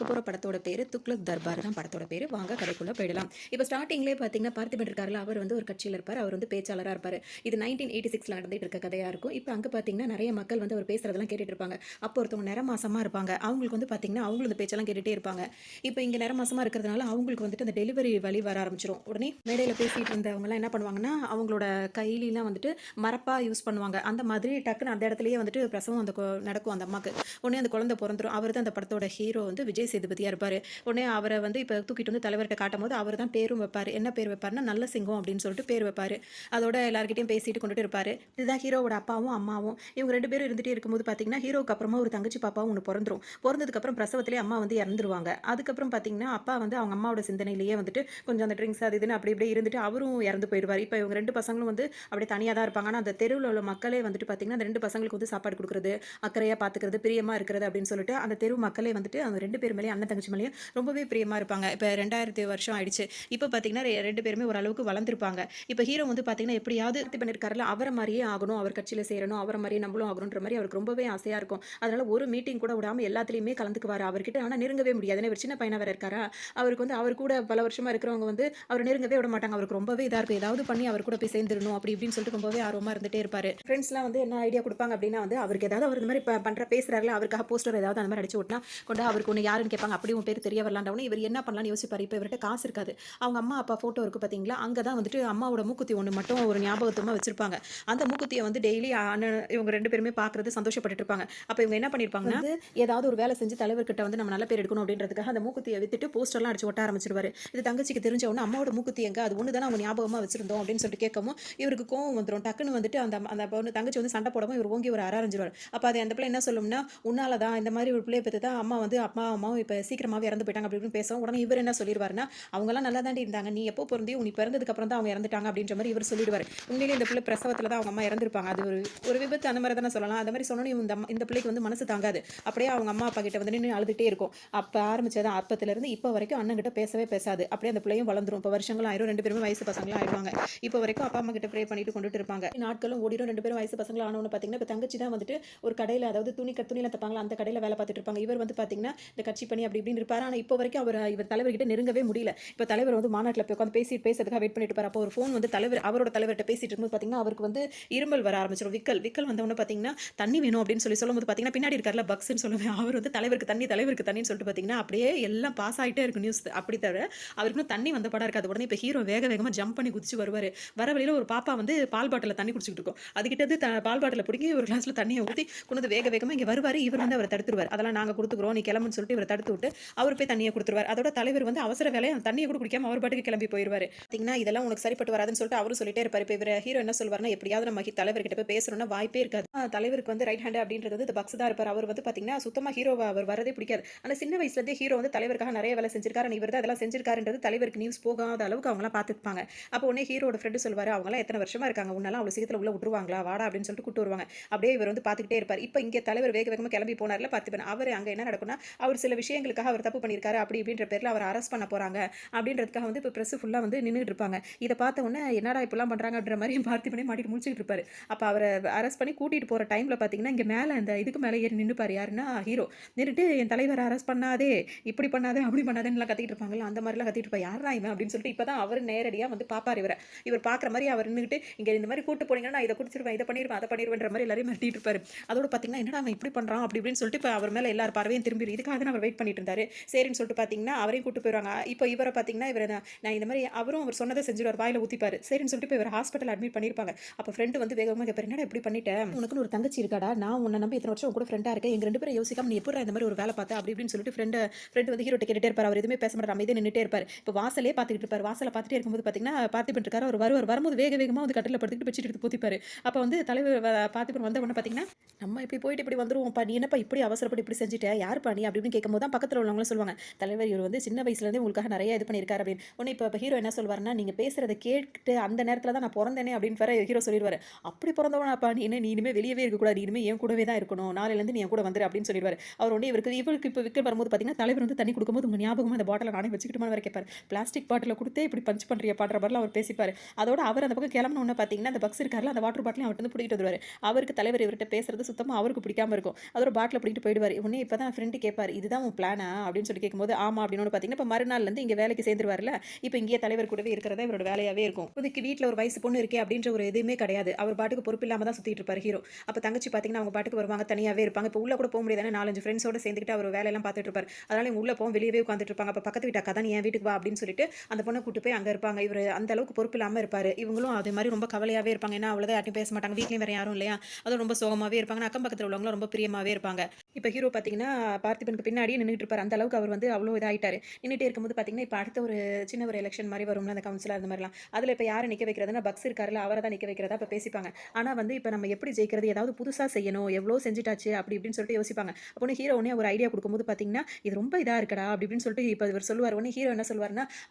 பார்க்க போகிற படத்தோட பேர் துக்ளக் தர்பார் தான் படத்தோட பேர். வாங்க கதைக்குள்ளே போயிடலாம். இப்போ ஸ்டார்டிங்லேயே பார்த்தீங்கன்னா பார்த்திபன் இருக்காருல, அவர் வந்து ஒரு கட்சியில் இருப்பார். அவர் வந்து பேச்சாளராக இருப்பார். இது 1986 நடந்துட்டு இருக்க கதையாக இருக்கும். இப்போ அங்கே பார்த்தீங்கன்னா நிறைய மக்கள் வந்து அவர் பேசுறதெல்லாம் கேட்டுட்டு இருப்பாங்க. அப்போ ஒருத்தவங்க நிறமாசமாக இருப்பாங்க. அவங்களுக்கு வந்து பார்த்தீங்கன்னா அவங்களும் இந்த பேச்செல்லாம் கேட்டுகிட்டே இருப்பாங்க. இப்போ இங்கே நிறமாசமாக இருக்கிறதுனால அவங்களுக்கு வந்துட்டு அந்த டெலிவரி வழி வர ஆரம்பிச்சிடும். உடனே மேடையில் பேசிகிட்டு இருந்தவங்கலாம் என்ன பண்ணுவாங்கன்னா அவங்களோட கையிலாம் வந்துட்டு மரப்பாக யூஸ் பண்ணுவாங்க. அந்த மாதிரி டக்குன்னு அந்த இடத்துலயே வந்துட்டு பிரசவம் அந்த நடக்கும் அந்த அம்மாக்கு. உடனே அந்த குழந்தை பிறந்துரும். அவர் தான் அந்த படத்தோட ஹீரோ வந்து விஜய் சேதுபதியாக இருப்பார். உடனே அவரை வந்து இப்போ தூக்கிட்டு வந்து தலைவர்கிட்ட காட்டும் போது அவர் தான் பேரும் வைப்பார். என்ன பேர் வைப்பார்னா நல்ல சிங்கம் அப்படின்னு சொல்லிட்டு பேர் வைப்பார். அதோட எல்லாருக்கிட்டையும் பேசிட்டு கொண்டுட்டு இருப்பார். இதுதான் ஹீரோவோட அப்பாவும் அம்மாவும். இவங்க 2 பேரும் இருந்துகிட்டே இருக்கும்போது பார்த்தீங்கன்னா ஹீரோக்கு அப்புறமா ஒரு தங்கச்சி பாப்பாவும் ஒன்று பிறந்துரும். பிறந்ததுக்கப்புறம் பிரசவத்திலே அம்மா வந்து இறந்துருவாங்க. அதுக்கப்புறம் பார்த்தீங்கன்னா அப்பா வந்து அவங்க அம்மாவோட சிந்தனையிலேயே வந்துட்டு கொஞ்சம் அந்த ட்ரிங்க்ஸ் அது இதுன்னு அப்படி இப்படி இருந்துட்டு அவரும் இறந்து போயிடுவார். இப்போ இவங்க 2 பசங்களும் வந்து அப்படி தனியாக தான் இருப்பாங்க. ஆனால் அந்த தெருவில் உள்ள மக்களே வந்துட்டு பார்த்தீங்கன்னா அந்த 2 பசங்களுக்கு வந்து சாப்பாடு கொடுக்குறது, அக்கறையாக பார்த்துக்கிறது, பிரியமாக இருக்கிறது அப்படின்னு சொல்லிட்டு அந்த தெரு மக்களே வந்துட்டு அவங்க 2 பேர் மேலேயும் அண்ணன் தங்கச்சி மேலேயும் ரொம்பவே பிரியமாக இருப்பாங்க. இப்போ 2000 வருஷம் ஆயிடுச்சு. இப்போ பார்த்தீங்கன்னா 2 பேருமே ஓரளவுக்கு வளர்ந்துருப்பாங்க. இப்போ ஹீரோ வந்து பார்த்தீங்கன்னா எப்படியாவது பண்ணியிருக்காருல அவரை மாதிரியே ஆகணும், அவர் கட்சியில் சேரணும், அவரை மாதிரியே நம்மளும் ஆகணுன்ற மாதிரி அவருக்கு ரொம்பவே ஆசையாக இருக்கும். அதனால ஒரு மீட்டிங் கூட விடாமல் எல்லாத்துலேயுமே கலந்துக்குவார். அவர்கிட்ட ஆனால் நெருங்கவே முடியாது. ஏன்னா ஒரு சின்ன பையனாக வேறு இருக்காரா, அவருக்கு வந்து அவர் கூட பல வருஷமாக இருக்கிறவங்க வந்து அவர் நெருங்கவே விட மாட்டாங்க. அவருக்கு ரொம்பவே இதாக இருக்கும், ஏதாவது பண்ணி அவர் கூட போய் சேர்ந்துடணும் அப்படி இப்படின்னு சொல்லிட்டு ரொம்பவே ஆர்வமாக இருந்துகிட்டே இருப்பார். ஃப்ரெண்ட்ஸ்லாம் வந்து என்ன ஐடியா கொடுப்பாங்க அப்படின்னா வந்து அவருக்கு ஏதாவது அவர் இந்த மாதிரி பண்ணுற பேசுகிறாருல, அவருக்காக போஸ்டர் ஏதாவது அந்த மாதிரி அடிச்சு விட்டா கொண்டு அவருக்கு ஒன்று யாருன்னு கேட்பாங்க. அப்படி உன் பேர் தெரிய வரலாண்டவனே இவர் என்ன பண்ணலான்னு யோசிப்பார். இப்போ இவர்கிட்ட காசு இருக்காது. அவங்க அம்மா அப்பா ஃபோட்டோ இருக்குது பார்த்தீங்களா, அங்கே தான் வந்துட்டு அம்மாவோட மூக்குத்தி ஒன்று மட்டும் ஒரு ஞாபகத்தமாக வச்சிருப்பாங்க. அந்த மூக்குத்தியை வந்து டெய்லி இவங்க 2 பேருமே பார்க்குறது சந்தோஷப்பட்டு இருப்பாங்க. அப்போ இவங்க என்ன பண்ணியிருப்பாங்கன்னா ஏதாவது ஒரு வேலை செஞ்சு தலைவர்கிட்ட வந்து நம்ம நல்ல பேர் எடுக்கணும் அப்படின்றதுக்காக அந்த மூக்குத்தியை வித்துட்டு போஸ்டர்லாம் அடிச்சு ஒட்ட ஆரம்பிச்சிருவாரு. இது தங்கச்சிக்கு தெரிஞ்ச உடனே அம்மாவோட மூக்குத்தி எங்க, அது ஒன்று தானே அவங்க ஞாபகமாக வச்சிருந்தோம் அப்படின்னு சொல்லிட்டு கேட்கவும் இவருக்கு கோவம் வந்துடும். டக்குன்னு வந்துட்டு அந்த அந்த தங்கச்சி வந்து சண்டை போடவும் இவர் ஓங்கி ஒரு அரைஞ்சிருவார். அப்போ அது அந்த பிள்ளை என்ன சொல்லும்னா, உன்னால தான் இந்த மாதிரி ஒரு பிள்ளையை பற்றி தான் அம்மா வந்து அப்பா அம்மாவும் இப்போ சீக்கிரமாகவே இறந்து போயிட்டாங்க அப்படின்னு பேசுவோம். உடனே இவர் என்ன சொல்லிடுவாருன்னா, அவங்களாம் நல்லா தாண்டி இருந்தாங்க, நீ எப்போ பிறந்தியோ நீ பிறந்ததுக்கு அப்புறம் தான் அவங்க இறந்துட்டாங்க அப்படின்ற மாதிரி இவர் சொல்லிடுவார். உண்மையிலே இந்த பிள்ளை பிரசவத்தில் தான் அவங்க அம்மா இறந்துருப்பாங்க. அது ஒரு விபத்து அந்த மாதிரி தானே சொல்லலாம். அந்த மாதிரி சொன்னோன்னே இந்த பிள்ளைக்கு வந்து மனசு தாங்காது. அப்படியே அவங்க அம்மா அப்பா கிட்ட வந்து நின்று அழுதுகிட்டே இருக்கும். அப்போ ஆரம்பிச்சதான் அப்பத்திலிருந்து இப்போ வரைக்கும் அண்ணன் கிட்ட பேசவே பேசாது. அப்படியே அந்த பிள்ளையும் வளர்ந்துரும். இப்போ வருஷங்களும் ஆயிரும், 2 பேருமே வயசு பசங்களாம் ஆயிடுவாங்க. இப்போ வரைக்கும் அப்பா அம்மா கிட்ட ப்ரே பண்ணிட்டு கொண்டுட்டு இருப்பாங்க. நாட்களும் ஓடிடும். 2 பேரும் வயசு பசங்களாக ஆனவங்க பார்த்தீங்கன்னா இப்போ தங்கச்சி தான் வந்துட்டு ஒரு கடையில், அதாவது துணியில் தப்பாங்களா அந்த கடையில் வேலை பார்த்துட்டு இருப்பாங்க. இவர் வந்து பார்த்தீங்கன்னா இந்த கட்சி பண்ணி அப்படி இப்படின்னு இருப்பார். ஆனால் இப்போ வரைக்கும் இவர் தலைவர்கிட்ட நெருங்கவே முடியல. இப்போ தலைவர் வந்து மாநாட்டில் போய் உட்காந்து பேசுறதுக்காக வெயிட் பண்ணிட்டு இருப்பார். அப்போ ஒரு ஃபோன் வந்து அவரோட தலைவர்கிட்ட பேசிட்டு இருக்கும்போது பார்த்தீங்கன்னா அவருக்கு வந்து இருமல் வர ஆரம்பிச்சிடும். விக்கல் வந்தவொடனே பார்த்தீங்கன்னா தண்ணி வேணும் அப்படின்னு சொல்லும்போது பார்த்தீங்கன்னா பின்னாடி இருக்கார்ல பக்ஸ்ன்னு சொல்லுவேன், அவர் வந்து தலைவருக்கு தண்ணின்னு சொல்லிட்டு பார்த்தீங்கன்னா அப்படியே எல்லாம் பாஸ் ஆகிட்டே இருக்கு நியூஸ். அப்படி தவிர அவருக்கு தண்ணி வந்த படம் இருக்காது. உடனே இப்போ ஹீரோ வேகமாக ஜம்ப் பண்ணி குதிச்சு வருவார். வர வழியில் ஒரு பாப்பா வந்து பால் பாட்டில் தண்ணி குடிச்சிட்டு இருக்கும். அதுக்கிட்ட பால் பாட்டில் பிடிங்கி ஒரு கிளாஸில் தண்ணியை ஊற்றி கொண்டு வேகமாக இங்கே வருவார். இவர் வந்து அவரை தடுத்துருவார். அதெல்லாம் நாங்கள் கொடுத்துக்கிறோம், நீ கிளம்புன்னு சொல்லிட்டு இவரை தடுத்து விட்டு அவர் போய் தண்ணியை கொடுத்துருவார். அதோட தலைவர் வந்து அவசர வேலையை தண்ணியை கூட குடிக்காம அவர் பாட்டுக்கு கிளம்பி போயிடுவார். பார்த்தீங்கன்னா இதெல்லாம் உனக்கு சரிப்பட்டு வராதுன்னு சொல்லிட்டு அவரும் சொல்லிட்டே இருப்பார். இப்போ இவர் ஹீரோ என்ன சொல்வார்னா, எப்படியாவது நம்ம தலைவர்கிட்ட போய் பேசணும்னா வாய்ப்பே இருக்காது. தலைவருக்கு வந்து ரைட் ஹேண்ட் அப்படின்றது வந்து பக்ஸ் தான் இருப்பார். அவர் வந்து பார்த்தீங்கன்னா சுத்தமாக ஹீரோவை அவர் வரதே பிடிக்காது. ஆனால் சின்ன வயசுலேருந்தே ஹீரோ வந்து தலைவருக்காக நிறைய வேலை செஞ்சிருக்காரு. இவர் தான் அதெல்லாம் செஞ்சிருக்காருன்றது தலைவருக்கு நியூஸ் போகாத அளவுக்கு அவங்களாம் பார்த்துப்பாங்க. அப்போ உடனே ஹீரோட ஃப்ரெண்டு சொல்வார், அவங்களாம் எத்தனை வருஷமா இருக்காங்க, உன்னால அவ்வளோ சீக்கிரத்தில் உள்ள விட்டுருவாங்களா, வாடா அப்படின்னு சொல்லிட்டு கூட்டு வருவாங்க. அப்படியே இவர் வந்து பார்த்துக்கிட்டே இருப்பார். இப்போ இங்கே தலைவர் வேகமாக கிளம்பி போனார்ல பார்த்துப்பேன். அவர் அங்கே என்ன நடக்கும்னா, அவர் சில விஷயங்களுக்காக அவர் தப்பு பண்ணியிருக்காரு அப்படி இப்படின்ற பேரில் அவர் அரெஸ்ட் பண்ண போகிறாங்க அப்படின்றதுக்காக வந்து இப்போ ப்ரெஸ் ஃபுல்லாக வந்து நின்றுட்டு இருப்பாங்க. இதை பார்த்த உடனே என்னடா இப்பெல்லாம் பண்ணுறாங்கன்ற மாதிரி பார்த்திபனே மாட்டிட்டு முடிச்சுட்டு இருப்பாரு. அப்போ அவரை அரெஸ்ட் பண்ணி கூட்டிகிட்டு போகிற டைமில் பார்த்தீங்கன்னா இங்கே மேலே அந்த இதுக்கு மேலே ஏறி நின்றுப்பார். யாருன்னா ஹீரோ நின்றுட்டு என் தலைவர் அரெஸ்ட் பண்ணாதே, இப்படி பண்ணாதே, அப்படி பண்ணாதேன்னு கத்திட்டு இருப்பாங்கல்ல, அந்த மாதிரிலாம் கத்திட்டு இருப்பா. யாரா இவன் அப்படின்னு சொல்லிட்டு இப்போ தான் அவர் நேரடியாக வந்து பார்ப்பார். இவர் பார்க்குற மாதிரி அவர் நின்றுட்டு இங்கே இந்த மாதிரி கூட்டு போனீங்கன்னா நான் இதை குடிச்சிருவேன், இதை பண்ணிடுவேன், அதை பண்ணிடுவேன்ற மாதிரி எல்லாரையும் மிரட்டிட்டு இருப்பாரு. அதோட பார்த்தீங்கன்னா என்னடா அவன் இப்படி பண்ணுறான் அப்படி இப்படின்னு சொல்லிட்டு இப்போ அவர் மேலே எல்லார் பார்வையும் திரும்பி இதுக்காக தான் அவர் வெயிட் பண்ணிட்டு இருந்தாரு. சரின்னு சொல்லிட்டு பார்த்தீங்கன்னா அவரையும் கூட்டு போயிடுவாங்க. இப்போ இவரை பார்த்தீங்கன்னா இவர் நான் இந்த மாதிரி அவரும் அவர் சொன்னதை செஞ்சுருவார், வாயில் ஊற்றிப்பார். சரின்னு சொல்லிட்டு இப்போ இவர் ஹாஸ்பிட்டல் அட்மிட் பண்ணியிருப்பாங்க. அப்போ ஃப்ரெண்டு வந்து வேகமாக கேட்பார், என்னடா இப்படி பண்ணிட்டேன், உனக்குன்னு ஒரு தங்கச்சி இருக்காடா, நான் உன்னை நம்பி இத்தனை வருஷம் கூட ஃப்ரெண்டாக இருக்கேன், எங்கள் 2 பேரும் யோசிக்காம நீ எப்படி இந்த மாதிரி ஒரு வேலை பார்த்தா அப்படி இப்படின்னு சொல்லிட்டு ஃப்ரெண்டு வந்து ஹீரோட்ட கேட்டுட்டே இருப்பார். அவர் எதுவுமே பேச மாட்டார், அமைதியாக நின்றுட்டே இருப்பார். இப்போ வாசலே பார்த்துக்கிட்டு இருப்பார். வாசலை பார்த்துட்டே இருக்கும்போது பார்த்தீங்கன்னா பார்த்திபன் இருக்காரு. அவர் வரும்போது வேகமாக வந்து கட்டில் படுத்துக்கிட்டு பெட்ஷீட் எடுத்து போத்திப்பார். அப்போ வந்து தலைவர் பார்த்திபன் வந்த உடனே பார்த்தீங்கன்னா நம்ம இப்படி போயிட்டு இப்படி வந்துருவோம்ப்பா, நீ என்னப்பா இப்படி அவசரப்பட்டு இப்படி செஞ்சுட்டேன், யாருப்பா நீ அப்படின்னு கேட்கும்போது தான் பக்கத்தில் உள்ளவங்களும் சொல்லுவாங்க, தலைவர் இவர் வந்து சின்ன வயசுலேருந்தே உங்களுக்காக நிறைய இது பண்ணியிருக்காரு அப்படின்னு. உடனே இப்போ ஹீரோ என்ன சொல்வார்னா, நீங்கள் பேசுகிறத கேட்டு அந்த நேரத்தில் தான் நான் பிறந்தேனே அப்படின்னு ஹீரோ சொல்லிடுவார். அப்படி பிறந்தவனாப்பா நீ, நீ இனிமேல் வெளியவே இருக்கக்கூடாது, இனிமேல் என் கூடவே தான் இருக்கணும், நாளையிலேருந்து நீ என் கூட வந்துரு அப்படின்னு சொல்லிடுவார். அவர் உடனே இவருக்கு இப்போ விக்கல் வரும்போது பார்த்தீங்கன்னா தலைவர் வந்து தண்ணி கொடுக்கும்போது உங்கள் ஞாபகமாக அந்த பாட்டில் நானே வச்சுக்கிட்டுமா வர கேட்பார். பிளாஸ்டிக் பாட்டில் கொடுத்தே இப்படி பஞ்ச் பண்ணுறிய பாடுற மாதிரிலாம் அவர் பேசிப்பார். அதோட அவர் அந்த பக்கம் கிளம்பணுன்னு பார்த்தீங்கன்னா அந்த பக்ஸ் இருக்கார்ல, அந்த வாட்டர் பாட்டிலையும் அவர்கிட்ட வந்து பிடிக்கிட்டு வருவார். அவருக்கு தலைவர் இவர்கிட்ட பேசுறது சுத்தமாக அவருக்கு பிடிக்காம இருக்கும். அதோட பாட்டில் பிடிக்கிட்டு போயிடுவார். உடனே இப்போ தான் ஃப்ரெண்டு கேட்பார், இதுதான் பிளானா அப்படின்னு சொல்லி கேட்கும்போது ஆமா அப்படின்னு பார்த்தீங்கன்னா இப்போ மறுநாள்லேருந்து இங்கே வேலைக்கு சேர்ந்துருவார்ல. இப்போ இங்கேயே தலைவர் கூடவே இருக்கிறதா இவரோட வேலையாவே இருக்கும். இப்போதைக்கு வீட்டில் ஒரு வயசு பொண்ணு இருக்கே அப்படின்ற ஒரு எதுவுமே கிடையாது. அவர் பாட்டுக்கு பொறுப்பு இல்லாம தான் சுத்திட்டு இருப்பாரு ஹீரோ. அப்போ தங்கச்சி பார்த்தீங்கன்னா அவங்க பாட்டுக்கு வருவாங்க, தனியாவே இருப்பாங்க. இப்போ உள்ள கூட போக முடியாது, 4 5 ஃப்ரெண்ட்ஸோட சேர்ந்துக்கிட்டு அவர் வேலையெல்லாம் பார்த்துட்டு இருப்பாரு. அதனால இவங்க உள்ள போவோம், வெளியவே உட்காந்துட்டு இருப்பாங்க. அப்போ பக்கத்து வீட்டு அக்கா தான் என் வீட்டுக்கு வா அப்படின்னு சொல்லிட்டு அந்த பொண்ணை கூட்டு போய் அங்கே இருப்பாங்க. இவர் அந்த அளவுக்கு பொறுப்பு இல்லாமல் இருப்பாரு. இவங்களும் அதே மாதிரி ரொம்ப கவலையாவே இருப்பாங்க. ஏன்னா அவ்வளோதான் யார்ட்டையும் பேச மாட்டாங்க. வீட்லயும் வேற யாரும் இல்லையா, அதுவும் ரொம்ப சோகமாவே இருப்பாங்க. அக்கம் பக்கத்தில் உள்ளவங்களும் ரொம்ப பிரியமாவே இருப்பாங்க. இப்போ ஹீரோ பார்த்தீங்கன்னா பார்த்திபனுக்கு பின்னாடியே நின்றுட்டு இருப்பாரு. அந்த அளவுக்கு அவர் வந்து அவ்வளோ இதாயிட்டாரு. நின்றுட்டே இருக்கும்போது பார்த்தீங்கன்னா இப்போ அடுத்த ஒரு சின்ன ஒரு எலெக்ஷன் மாதிரி வரும்ல, அந்த கவுன்சிலர் அந்த மாதிரிலாம். அதில் இப்போ யாரை நிற்க வைக்கிறதுனா பக்ஸ் இருக்காருல்ல, அவரை தான் நிற்க வைக்கிறதா இப்போ பேசிப்பாங்க. ஆனால் வந்து இப்போ நம்ம எப்படி ஜெயிக்கிறது, ஏதாவது புதுசாக செய்யணும், எவ்வளோ செஞ்சுட்டாச்சு அப்படி இப்படின்னு சொல்லிட்டு யோசிப்பாங்க. அப்போ ஹீரோ உடனே ஒரு ஐடியா கொடுக்கும்போது பார்த்தீங்கன்னா இது ரொம்ப இதாக இருக்கடா அப்படி இப்படின்னு சொல்லிட்டு இப்போ இவர் சொல்லுவார். உடனே ஹீரோ என்ன சொல்லுவாருன்னா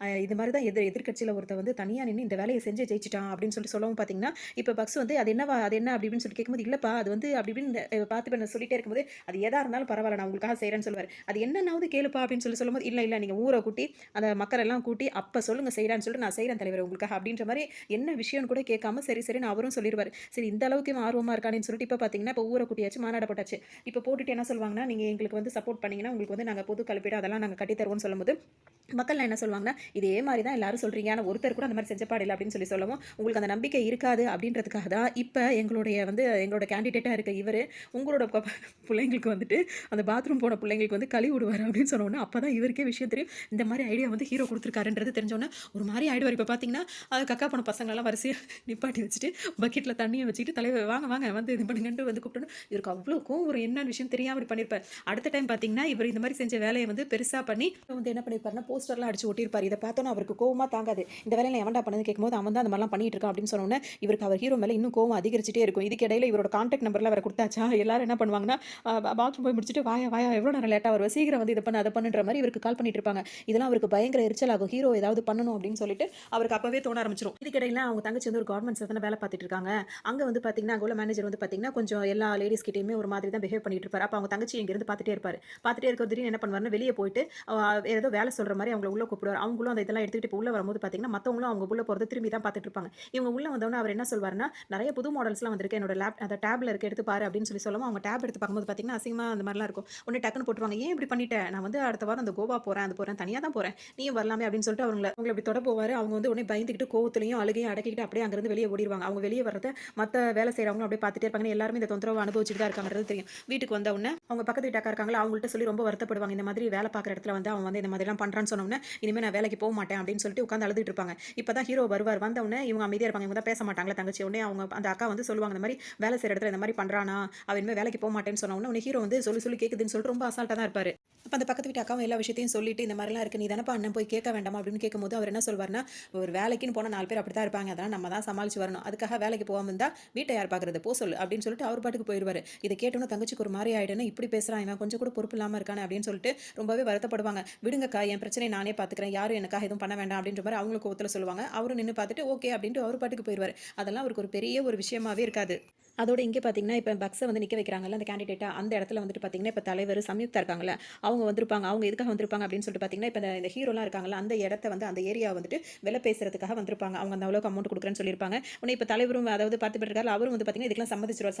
இது மாதிரி தான் எதிர்கட்சியில் ஒருத்தர் வந்து தனியாக நின்று இந்த வேலையை செஞ்சு ஜெயிச்சிட்டான் அப்படின்னு சொல்லிட்டு சொல்லவும் பார்த்தீங்கன்னா இப்போ பக்ஸ் வந்து அது என்னவா அது என்ன அப்படி இப்படின்னு சொல்லி கேட்கும்போது இல்லைப்பா அது வந்து அப்படி இப்படின்னு பார்த்து சொல்லிட்டே இருக்கும்போது அது எதா இருந்தாலும் பரவாயில்ல நான் உங்களுக்காக செய்கிறேன்னு சொல்லுவார். அது என்னன்னாவது கேளுப்பா அப்படின்னு சொல்லும்போது இல்லை நீங்கள் ஊரை கூட்டி அந்த மக்கள் எல்லாம் கூட்டி அப்போ சொல்லுங்க செய்யறான்னு சொல்லிட்டு நான் செய்கிறேன் தலைவர் உங்களுக்காக அப்படின்ற மாதிரி என்ன விஷயம்னு கூட கேட்காம சரின்னு அவரும் சொல்லிடுவார். சரி இந்த அளவுக்கு ஆர்வமாக இருக்கான்னு சொல்லிட்டு இப்போ பார்த்தீங்கன்னா இப்போ ஊரை கூட்டியாச்சு, மாநாடு போட்டாச்சு. இப்போ போட்டுட்டு என்ன சொல்லுவாங்கன்னா நீங்கள் எங்களுக்கு வந்து சப்போர்ட் பண்ணீங்கன்னா உங்களுக்கு வந்து நாங்கள் பொது கழிப்பீடு அதெல்லாம் நாங்கள் கட்டி தருவோம்னு சொல்லும்போது மக்கள் என்ன சொல்லுவாங்கன்னா இதே மாதிரி தான் எல்லாரும் சொல்றீங்க, ஆனால் ஒருத்தர் கூட அந்த மாதிரி செஞ்ச பாடு இல்லை அப்படின்னு சொல்லவும் உங்களுக்கு அந்த நம்பிக்கை இருக்காது அப்படின்றதுக்காக தான் இப்போ எங்களோட கேண்டிடேட்டாக இருக்க இவர் உங்களோட பிள்ளைங்களுக்கு வந்துட்டு அந்த பாத்ரூம் போன பிள்ளைங்களுக்கு வந்து கழுவி விடுவார் அப்படின்னு சொன்னோன்னா அப்போ தான் இவருக்கே விஷயம் தெரியும். இந்த மாதிரி ஐடியா வந்து ஹீரோ கொடுத்துருக்காருன்றது தெரிஞ்சோன்னே ஒரு மாதிரி ஆயிடுவார். இப்போ பார்த்தீங்கன்னா அது கக்கா போன பசங்களெல்லாம் வரிசையாக நிப்பாட்டி வச்சுட்டு பக்கெட்டில் தண்ணியை வச்சுட்டு தலைவர் வாங்க வாங்க வந்து இது பண்ணுங்கன்ட்டு வந்து கூப்பிட்டோன்னு இவருக்கு அவ்வளோக்கும் ஒரு என்ன விஷயம் தெரியாமல் இப்படி பண்ணியிருப்பார். அடுத்த டைம் பார்த்தீங்கன்னா இவர் இந்த மாதிரி செஞ்ச வேலையை வந்து பெருசாக பண்ணி வந்து என்ன பண்ணியிருப்பாருன்னா போஸ்டர்லாம் அடிச்சு ஒட்டியிருப்பார். இதை பார்த்தோன்னா அவருக்கு கோவமாக தாங்காது. இந்த வேலையில் எவன்டா பண்ணது கேட்கும்போது அவன் தான் அந்த மாதிரிலாம் பண்ணிட்டு இருக்கான் அப்படின்னு சொன்னோன்னே இவருக்கு அவர் ஹீரோ மேலே இன்னும் கோவம் அதிகரிச்சுட்டே இருக்கும். இதுக்கு இடையில இவரோட கான்டாக்ட் நம்பர்லாம் வேறு கொடுத்தாச்சா, எல்லாரும் என்ன பண்ணுவாங்கன்னா பாத்ரூம் போய் முடிச்சுட்டு வாயா எவ்வளோ நேரம் லேட்டாக வருவா, சீக்கிரம் வந்து இதை பண்ண அதை பண்ணுன்ற மாதிரி இவருக்கு கால் பண்ணிட்டு இருப்பாங்க. இதெல்லாம் அவருக்கு பயங்கர எரிச்சல் ஆகும். ஹீரோ ஏதாவது பண்ணணும் அப்படின்னு சொல்லிட்டு அவருக்கு அப்பவே தோண ஆரம்பிச்சிடும். இதுக்கிடையில அவங்க தங்கச்சி வந்து ஒரு கவர்மெண்ட்ஸ் தானே வேலை பார்த்துட்டு இருக்காங்க. அங்கே வந்து பார்த்தீங்கன்னா அங்கே உள்ள மேனேஜர் வந்து பார்த்தீங்கன்னா கொஞ்சம் எல்லா லேடிஸ் கிட்டேயுமே ஒரு மாதிரி தான் பிஹேவ் பண்ணிட்டு இருப்பார். அப்போ அவங்க தங்கச்சி இங்கிருந்து பார்த்துட்டே இருப்பார். பார்த்துட்டே இருக்க திடீர்னு என்ன பண்ணுவாருன்னா வெளியே போயிட்டு ஏதோ வேலை சொல்கிற மாதிரி அவங்கள உள்ள கூப்பிடுவார். அவங்களும் அந்த இதெல்லாம் எடுத்துக்கிட்டு இப்போ உள்ள வரும்போது பார்த்தீங்கன்னா மற்றவங்களும் அவங்க உள்ள போகிறது திரும்பி தான் பார்த்துட்டு இருப்பாங்க. இவங்க உள்ள வந்தோன்னே அவர் என்ன சொல்வாருன்னா நிறைய புது மாடல்ஸ்லாம் வந்திருக்கு, என்னோட அந்த டேப்ல இருக்க எடுத்து பாரு அப்படின்னு சொல்லவும் அவங்க டேப் எடுத்து பார்க்கும்போது பார்த்தீங்கன்னா அசிங்கமா அந்த மாதிரிலாம் இருக்கும். உடனே டக்குன்னு போட்டுருவாங்க. ஏன் இப்படி பண்ணிட்டேன், நான் வந்து அடுத்த வாரம் அந்த கோவா போகிறேன், அது போகிறேன், தனியாக தான் போகிறேன், நீயும் வரலாமே அப்படின்னு சொல்லிட்டு அவங்களை இப்படி தொட போவார். அவங்க வந்து உடனே பயந்துக்கிட்டு கோவத்துலையும் அழுகையும் அடக்கிக்கிட்டு அப்படியே அங்கேருந்து வெளியே ஓடிடுவாங்க. அவங்க வெளியே வரத மற்ற வேலை செய்கிறவங்களும் அப்படியே பார்த்துட்டே இருப்பாங்க. எல்லாருமே இந்த தொந்தரவு அனுபவிச்சுட்டு தான் இருக்காங்கிறது தெரியும். வீட்டுக்கு வந்த உடனே அவங்க பக்கத்து வீட்டாக்கா இருக்காங்களா அவங்கள்ட்ட சொல்லி ரொம்ப வருத்தப்படுவாங்க. இந்த மாதிரி வேலை பார்க்குற இடத்துல வந்து அவன் வந்து இந்த மாதிரிலாம் பண்ணுறான்னு சொன்னோன்னே இனிமேல் நான் வேலைக்கு போக மாட்டேன் அப்படின்னு சொல்லிட்டு உட்காந்து அழுதுட்டு இருப்பாங்க. இப்போ தான் ஹீரோ வருவார். வந்த உடனே இவங்க அமைதியாக இருப்பாங்க. இவங்க தான் பேச மாட்டாங்களா தங்கச்சி. உடனே அவங்க அந்த அக்கா வந்து சொல்லுவாங்க இந்த மாதிரி வேலை செய்கிற இடத்துல இந்த மாதிரி பண்ணுறானா, அவன் இனிமேல் வேலைக்கு போக மாட்டேன்னு சொன்ன உடனே ஹீரோ வந்து சொல்லி கேட்குதுன்னு சொல்லிட்டு ரொம்ப அசால்ட்டாக தான் இருப்பார். அப்போ அந்த பக்கத்து வீட்டு அக்காவும் எல்லா விஷயத்தையும் சொல்லிட்டு இந்த மாதிரிலாம் இருக்குது, நீ தானப்பா அண்ணன் போய் கேட்க வேண்டாமா அப்படின்னு கேட்கும்போது அவர் என்ன சொல்வார்னா ஒரு வேலைக்குன்னு போனால் 4 பேர் அப்படி தான் இருப்பாங்க, அதெல்லாம் நம்ம தான் சமாளிச்சு வரணும், அதுக்காக வேலைக்கு போகாமல் இருந்தால் வீட்டை யார் பார்க்குறது, போ சொல்லு அப்படின்னு சொல்லிட்டு அவர் பாட்டுக்கு போயிடுவார். இதை கேட்டோன்னு தங்கச்சிக்கு ஒரு மாதிரி ஆகிடுன்னு இப்படி பேசுகிறான் இவன், கொஞ்சம் கூட பொறுப்பு இல்லாமல் இருக்கானே அப்படின்னு சொல்லிட்டு ரொம்பவே வருத்தப்படுவாங்க. விடுங்கக்கா என் பிரச்சனை நானே பார்த்துக்கிறேன், யாரும் எனக்காக எதுவும் பண்ண வேண்டாம் அப்படின்ற மாதிரி அவங்களுக்கு ஒத்துல சொல்லுவாங்க. அவரும் நின்று பார்த்துட்டு ஓகே அப்படின்ட்டு அவர் பாட்டுக்கு போயிடுவார். அதெல்லாம் அவருக்கு ஒரு பெரிய ஒரு விஷயமாவே இருக்காது. அதோட இங்கே பார்த்தீங்கன்னா இப்போ பக்ஸை வந்து நிற்க வைக்கிறாங்கல்ல அந்த கேண்டிடேட்டா, அந்த இடத்துல வந்துட்டு பார்த்தீங்கன்னா இப்போ தலைவர் சம்யுக்தா இருக்காங்கல்ல அவங்க வந்திருப்பாங்க. அவங்க எதுக்காக வந்திருப்பாங்க அப்படின்னு சொல்லிட்டு பார்த்தீங்கன்னா இப்போ இந்த ஹீரோலாம் இருக்காங்கல்ல அந்த இடத்த வந்து அந்த ஏரியா வந்துட்டு விலை பேசுறதுக்காக வந்திருப்பாங்க. அவங்க அந்த அளவுக்கு அமௌண்ட் கொடுக்குறேன்னு சொல்லியிருப்பாங்க. உடனே இப்போ தலைவரும் அதாவது பார்த்து இருக்காரு, அவரும் வந்து பார்த்தீங்கன்னா இதுக்கெல்லாம்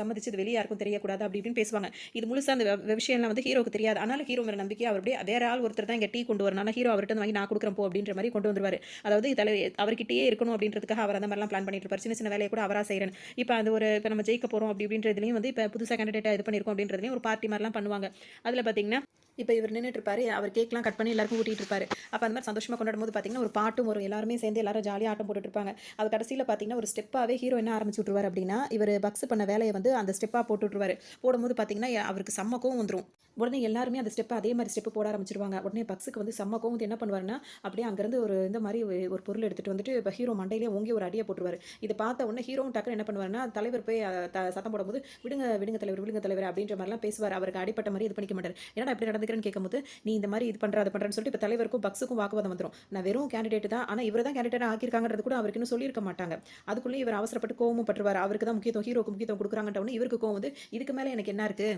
சம்மதிச்சு இது வெளியே யாருக்கும் தெரியக்கூடாது அப்படி இப்படின்னு பேசுவாங்க. இது முழுசாக அந்த விஷயம்லாம் வந்து ஹீரோக்கு தெரியாது. ஆனாலும் ஹீரோ மேலே நம்பிக்கை அவர் அப்படியே வேற ஆள் ஒருத்தர் தான் இங்கே டீ கொண்டு வரணும், ஆனால் ஹீரோ அவர்கிட்ட வாங்கி நான் கொடுக்குறேன் போ அப்படின்ற மாதிரி கொண்டு வந்துருவார். அதாவது அவர்கிட்டயே இருக்கணும் அப்படின்றதுக்காக அவர் அந்த மாதிரிலாம் பிளான் பண்ணிட்டு இருப்பார். சின்ன வேலையை கூட அவராக செய்கிறேன். இப்போ அது ஒரு இப்போ நம்ம ஜெயிக்க போகிறோம் அப்படி அப்படின்றது வந்து இப்போ புதுசாக கேண்டிடேட்டாக இது பண்ணியிருக்கோம் அப்படின்றதுலையும் ஒரு பார்ட்டி மாதிரிலாம் பண்ணுவாங்க. அதில் பார்த்தீங்கன்னா இப்போ இவர் நின்றுட்டு இருப்பாரு, அவர் கேக்லாம் கட் பண்ணி எல்லாருக்கும் ஊட்டிட்டு இருப்பாரு. அப்போ அந்த மாதிரி சந்தோஷமாக கொண்டாடும் போது பார்த்தீங்கன்னா ஒரு பாட்டும் வரும், எல்லாருமே சேர்ந்து எல்லாரும் ஜாலியாக ஆட்டம் போட்டுட்டு இருப்பாங்க. அது கடைசியில் பார்த்தீங்கன்னா ஒரு ஸ்டெப்பாகவே ஹீரோ என்ன ஆரம்பிச்சு விட்ருவார் அப்படின்னா இவர் பக்ஸ் பண்ண வேலையை வந்து அந்த ஸ்டெப்பாக போட்டு விட்ருவாரு. போடும்போது பார்த்தீங்கன்னா அவருக்கு செம்ம வந்துடும். உடனே எல்லாருமே அந்த ஸ்டெப்பை அதே மாதிரி ஸ்டெப்பு போட ஆரம்பிச்சிருவாங்க. உடனே பக்ஸுக்கு வந்து செம்ம வந்து என்ன பண்ணுவாருன்னா அப்படியே அங்கேருந்து ஒரு இந்த மாதிரி ஒரு பொருள் எடுத்துகிட்டு வந்துட்டு இப்போ ஹீரோ மண்டையிலே ஓங்கி ஒரு அடியை போட்டுருவார். இதை பார்த்த உடனே ஹீரோவும் டக்குன்னு என்ன பண்ணுவாருன்னா தலைவர் போய் சத்தம் போடும்போது விடுங்க தலைவர் அப்படின்ற மாதிரிலாம் பேசுவார். அவருக்கு அடிப்பட்ட மாதிரி இது பண்ணிக்க மாட்டார். ஏன்னா எப்படி நடந்துக்கிறேன்னு கேட்கும்போது நீ இந்த மாதிரி இது பண்ணுற அதை பண்ணுறேன்னு சொல்லிட்டு இப்போ தலைவருக்கும் பக்ஸுக்கும் வாக்குவாதம் வந்துடும். நான் வெறும் கேண்டிடேட் தான், ஆனால் இவர் தான் கேண்டிடேட் ஆக்கியிருக்காங்கிறது கூட அவருக்கு இன்னும் சொல்லியிருக்க மாட்டாங்க. அதுக்குள்ளேயே இவர் அவசரப்பட்டு கோவமும் பட்டுருவார். அவருக்கு தான் முக்கியத்துவம், ஹீரோக்கு முக்கியத்துவம் கொடுக்குறாங்கன்ற உடனே இவருக்கு கோவம் வந்து இதுக்கு மேலே எனக்கு என்ன இருக்குது,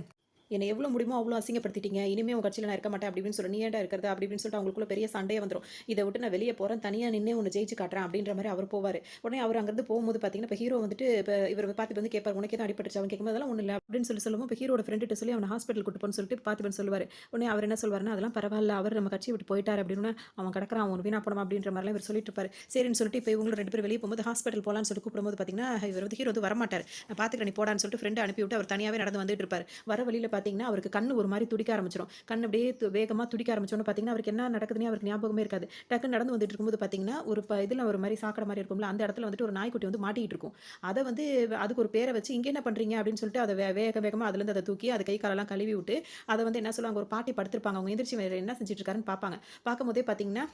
என்னை எவ்வளோ முடியுமோ அவ்வளோ அசிங்கப்படுத்திட்டீங்க. இனிமே உங்க கட்சியில நான் இருக்க மாட்டேன் அப்படி இப்படின்னு சொல்லி, நீ ஏன்டா இருக்கிறது அப்படி இப்படின்னு சொல்லிட்டு அவங்களுக்குள்ள பெரிய சண்டையே வந்துரும். இத விட்டு நான் வெளிய போறேன். தனியா நின்னே உன்ன ஜெயிச்சு காட்டுறேன் அப்படின்ற மாரி அவர் போவாரு. உடனே அவர் அங்கருந்து போகும்போது பார்த்தீங்கன்னா, இப்ப ஹீரோ வந்துட்டு இப்ப இவரு பார்த்திபன் வந்து கேட்பாரு, "உனக்கு எதுவும் அடிபட்டுருச்சா?" அவன் கேட்கும்போது, "அதெல்லாம் ஒண்ணும் இல்ல" அப்படின்னு சொல்லும்போது, இப்ப ஹீரோட ஃப்ரெண்டுட்ட சொல்லி அவன ஹாஸ்பிட்டல் கூட்டு போன்னு சொல்லிட்டு பார்த்திபன் சொல்லுவாரு. உடனே அவர் என்ன சொல்வாருன்னா, "அதெல்லாம் பரவால்ல. அவர் நம்ம கட்சிய விட்டு போயிட்டாரு" அப்படின்னோனே, "அவன் கிடக்குறான். அவன் வீணா போனவன்" அப்படின்ற மாரிலாம் இவர் சொல்லிட்டு இருப்பாரு. சரின்னு சொல்லிட்டு இப்ப இவங்களும் 2 பேரும் வெளிய போகும்போது ஹாஸ்பிட்டல் போலான்னு சொல்லிட்டு கூப்பிடும்போது பார்த்தீங்கன்னா, இவர் வந்து ஹீரோ வந்து வரமாட்டாரு. "நான் பார்த்துக்கிறேன் நீ போடான்னு" சொல்லிட்டு ஃப்ரெண்ட அனுப்பிவிட்டு அவர் தனியாவே நடந்து வந்துட்டு இருப்பாரு. வர வழியில பார்த்தீங்கன்னா, அவருக்கு கண்ணு ஒரு மாரி துடிக்க ஆரம்பிச்சுரும். கண் அப்படியே வேகமா துடிக்க ஆரம்பிச்சோனே பார்த்தீங்கன்னா, அவருக்கு என்ன நடக்குதுன்னே அவருக்கு ஞாபகமே இருக்காது. டக்குன்னு நடந்து வந்துட்டு இருக்கும்போது பார்த்தீங்கன்னா, ஒரு இதுல ஒரு மாரி சாக்கடை மாரி இருக்கும்ல, அந்த இடத்துல வந்துட்டு ஒரு நாய்க்குட்டி வந்து மாட்டிக்கிட்டு இருக்கும். அத வந்து அதுக்கு ஒரு பேர வச்சு, "இங்க என்ன பண்றீங்க?" அப்படின்னு சொல்லிட்டு அத வேக வேகமா அதுலேருந்து அத தூக்கி அது கை காலெல்லாம் கழுவி விட்டு, அத வந்து என்ன சொல்லுவாங்க, ஒரு பாட்டி படுத்திருப்பாங்க. அவங்க எந்திரிச்சு வேற என்ன செஞ்சுட்டு இருக்காருன்னு பார்ப்பாங்க. பார்க்கும்போதே பார்த்தீங்கன்னா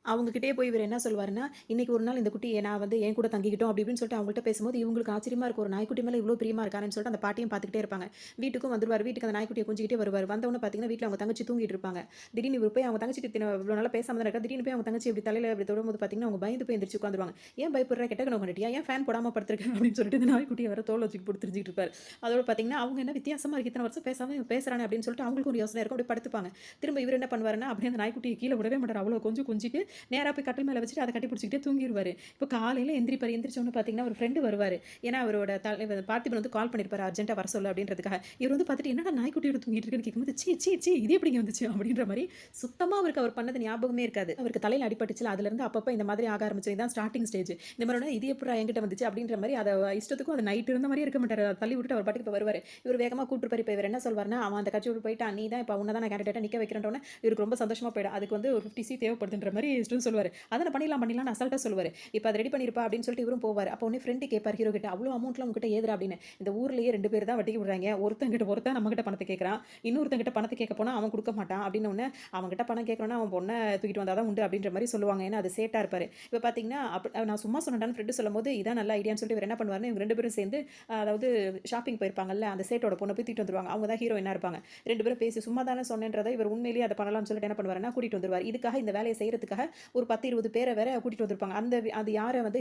அவங்க கிட்டயே போய் இவரு என்ன சொல்வாருன்னா, "இன்னைக்கு ஒரு நாள் இந்த குட்டிய நான் வந்து என் கூட தங்கிக்கிட்டும்" அப்படி இப்படின்னு சொல்லிட்டு அவங்கள்ட்ட பேசும்போது, இவங்களுக்கு ஆச்சரியமா இருக்கும். ஒரு நாய்க்குட்டி மேல இவ்ளோ பிரியமா இருக்கானேன்னு சொல்லிட்டு அந்த பாட்டியும் பார்த்துக்கிட்டே இருப்பாங்க. வீட்டுக்கும் வந்துருவாரு. வீட்டுக்கு அந்த நாய்க்குட்டிய கொஞ்சிக்கிட்டே வருவாரு. வந்தவுடனே பார்த்தீங்கன்னா, வீட்ல அவங்க தங்கச்சி தூங்கிட்டு இருப்பாங்க. திடீர்னு இவரு போய் அவங்க தங்கச்சிட்ட இவ்ளோ நாளா பேசாம தான் இருக்கா. திடீர்னு போய் அவங்க தங்கச்சி இப்படி தலையில இப்படி தொடும்போது பார்த்தீங்கன்னா, அவங்க பயந்து போய் எந்திரிச்சு உட்காந்துருவாங்க. "ஏன் பயப்படுற? கெட்ட கனவு கண்டுட்டியா? ஏன் ஃபேன் போடாம படுத்துருக்க?" அப்படின்னு சொல்லிட்டு இந்த நாய்க்குட்டிய வேற தோள்ல தூக்கி போட்டு திரிஞ்சுட்டு இருப்பாரு. அதோட பார்த்தீங்கன்னா, அவங்க என்ன வித்தியாசமா இருக்கு. இத்தன வருஷம் பேசாம இவன் பேசுறானே அப்படின்னு சொல்லிட்டு அவங்களுக்கும் ஒரு யோசனை இருக்கும். அப்படியே படுத்துப்பாங்க. திரும்ப இவரு என்ன பண்ணுவாருன்னா, அப்படியே அந்த நாய்க்குட்டிய கீழ விடவே மாட்டாரு. அவ்வளோ கொஞ்சிட்டு நேரா போய் கட்டில் மேல வச்சுட்டு அத கட்டி பிடிச்சுக்கிட்டே தூங்கிருவாரு. இப்ப காலையில எந்திரிப்பாரு. எந்திரிச்சோனே பார்த்தீங்கன்னா, ஒரு ஃப்ரெண்ட் வருவாரு. ஏன்னா அவரோட தலைவர் பார்த்திபன் வந்து கால் பண்ணியிருப்பாரு. அர்ஜென்ட்டா வர சொல்லு அப்படின்றதுக்காக. இவரு வந்து பார்த்துட்டு, "என்னடா நாய்க்குட்டியோட தூங்கிட்டு இருக்கேன்னு" கேட்கும்போது, "ச்சீ ச்சீ ச்சீ இது எப்படிங்க வந்துச்சு?" அப்படின்ற மாரி சுத்தமா அவருக்கு அவர் பண்ணது ஞாபகமே இருக்காது. அவருக்கு தலையில அடிபட்டுச்சுல, அதுலருந்து அப்பப்ப இந்த மாதிரி ஆக ஆரம்பிச்சது. இதான் ஸ்டார்ட்டிங் ஸ்டேஜ். இந்த மாரி "இது எப்புட்றா என்கிட்ட வந்துச்சு?" அப்படின்ற மாரி அத இஷ்டத்துக்கும் அது நைட் இருந்த மாரியே இருக்க மாட்டாரு. அத தள்ளி விட்டுட்டு அவர் பாட்டுக்கு இப்ப வருவாரு. இவரு வேகமா கூப்பிட்டுருப்பாரு. இப்ப இவரு என்ன சொல்வாருன்னா, "அவன் அந்த கட்சிய விட்டு போயிட்டான். நீ தான் இப்ப உன்ன தான் நான் கேண்டிடேட்டா நிக்க வைக்கிறேன்றோனே" இவருக்கு ரொம்ப சந்தோஷமா போயிடும். அதுக்கு வந்து ஒரு 50 சி தேவைப்படுதுன்ற மாரி இஷ்டம்னு சொல்லுவாரு. "அத நான் பண்ணிடலாம்னு அசால்ட்டா சொல்லுவாரு. இப்ப அத ரெடி பண்ணிருப்பா அப்படின்னு சொல்லிட்டு இவரும் போவாரு. அப்போ உடனே ஃப்ரெண்ட் கேட்பாரு ஹீரோ கிட்ட, "அவ்ளோ அமௌண்ட்லாம் உன்கிட்ட ஏதுடா?" அப்படின்னு. "இந்த ஊர்லயே 2 பேர் தான் வட்டிக்கு விடுறாய்ங்க. ஒருத்தன் நம்மகிட்ட பணத்த கேட்கறான். இன்னொருத்தன்கிட்ட பணத்த கேட்க போனா அவன் குடுக்க மாட்டான்." அப்படின்னு உடனே, "அவன்கிட்ட பணம் கேட்கணும்னா அவன் பொண்ண தூக்கிட்டு வந்தா தான் உண்டு." அப்படின்ற மாரி சொல்லுவாங்க. ஏன்னா அது சேட்டா இருப்பாரு. இப்ப பார்த்தீங்கன்னா, நான் சும்மா சொன்னேன்டான்னு ஃப்ரெண்ட் சொல்லும்போது, இதான் நல்ல ஐடியான்னு சொல்லிட்டு இவரு என்ன பண்ணுவாருன்னா, இவங்க 2 பேரும் சேர்ந்து அதாவது ஷாப்பிங் போயிருப்பாங்கல்ல, அந்த சேட்டோட பொண்ண போய் தூக்கிட்டு வந்துருவாங்க. அவங்க தான் ஹீரோயினா இருப்பாங்க. 2 பேரும் பேசி சும்மா தானே சொன்னேன்றத இவர் உண்மையிலேயே அத பண்ணலாம்னு சொல்லிட்டு என்ன பண்ணுவாருன்னா, கூட்டிட்டு வந்துருவாரு. இதுக்காக இந்த வேலைய செய்றதுக்காக ஒரு 10, 20 பேர வேற கூட்டிட்டு வந்திருப்பாங்க. அது யார வந்து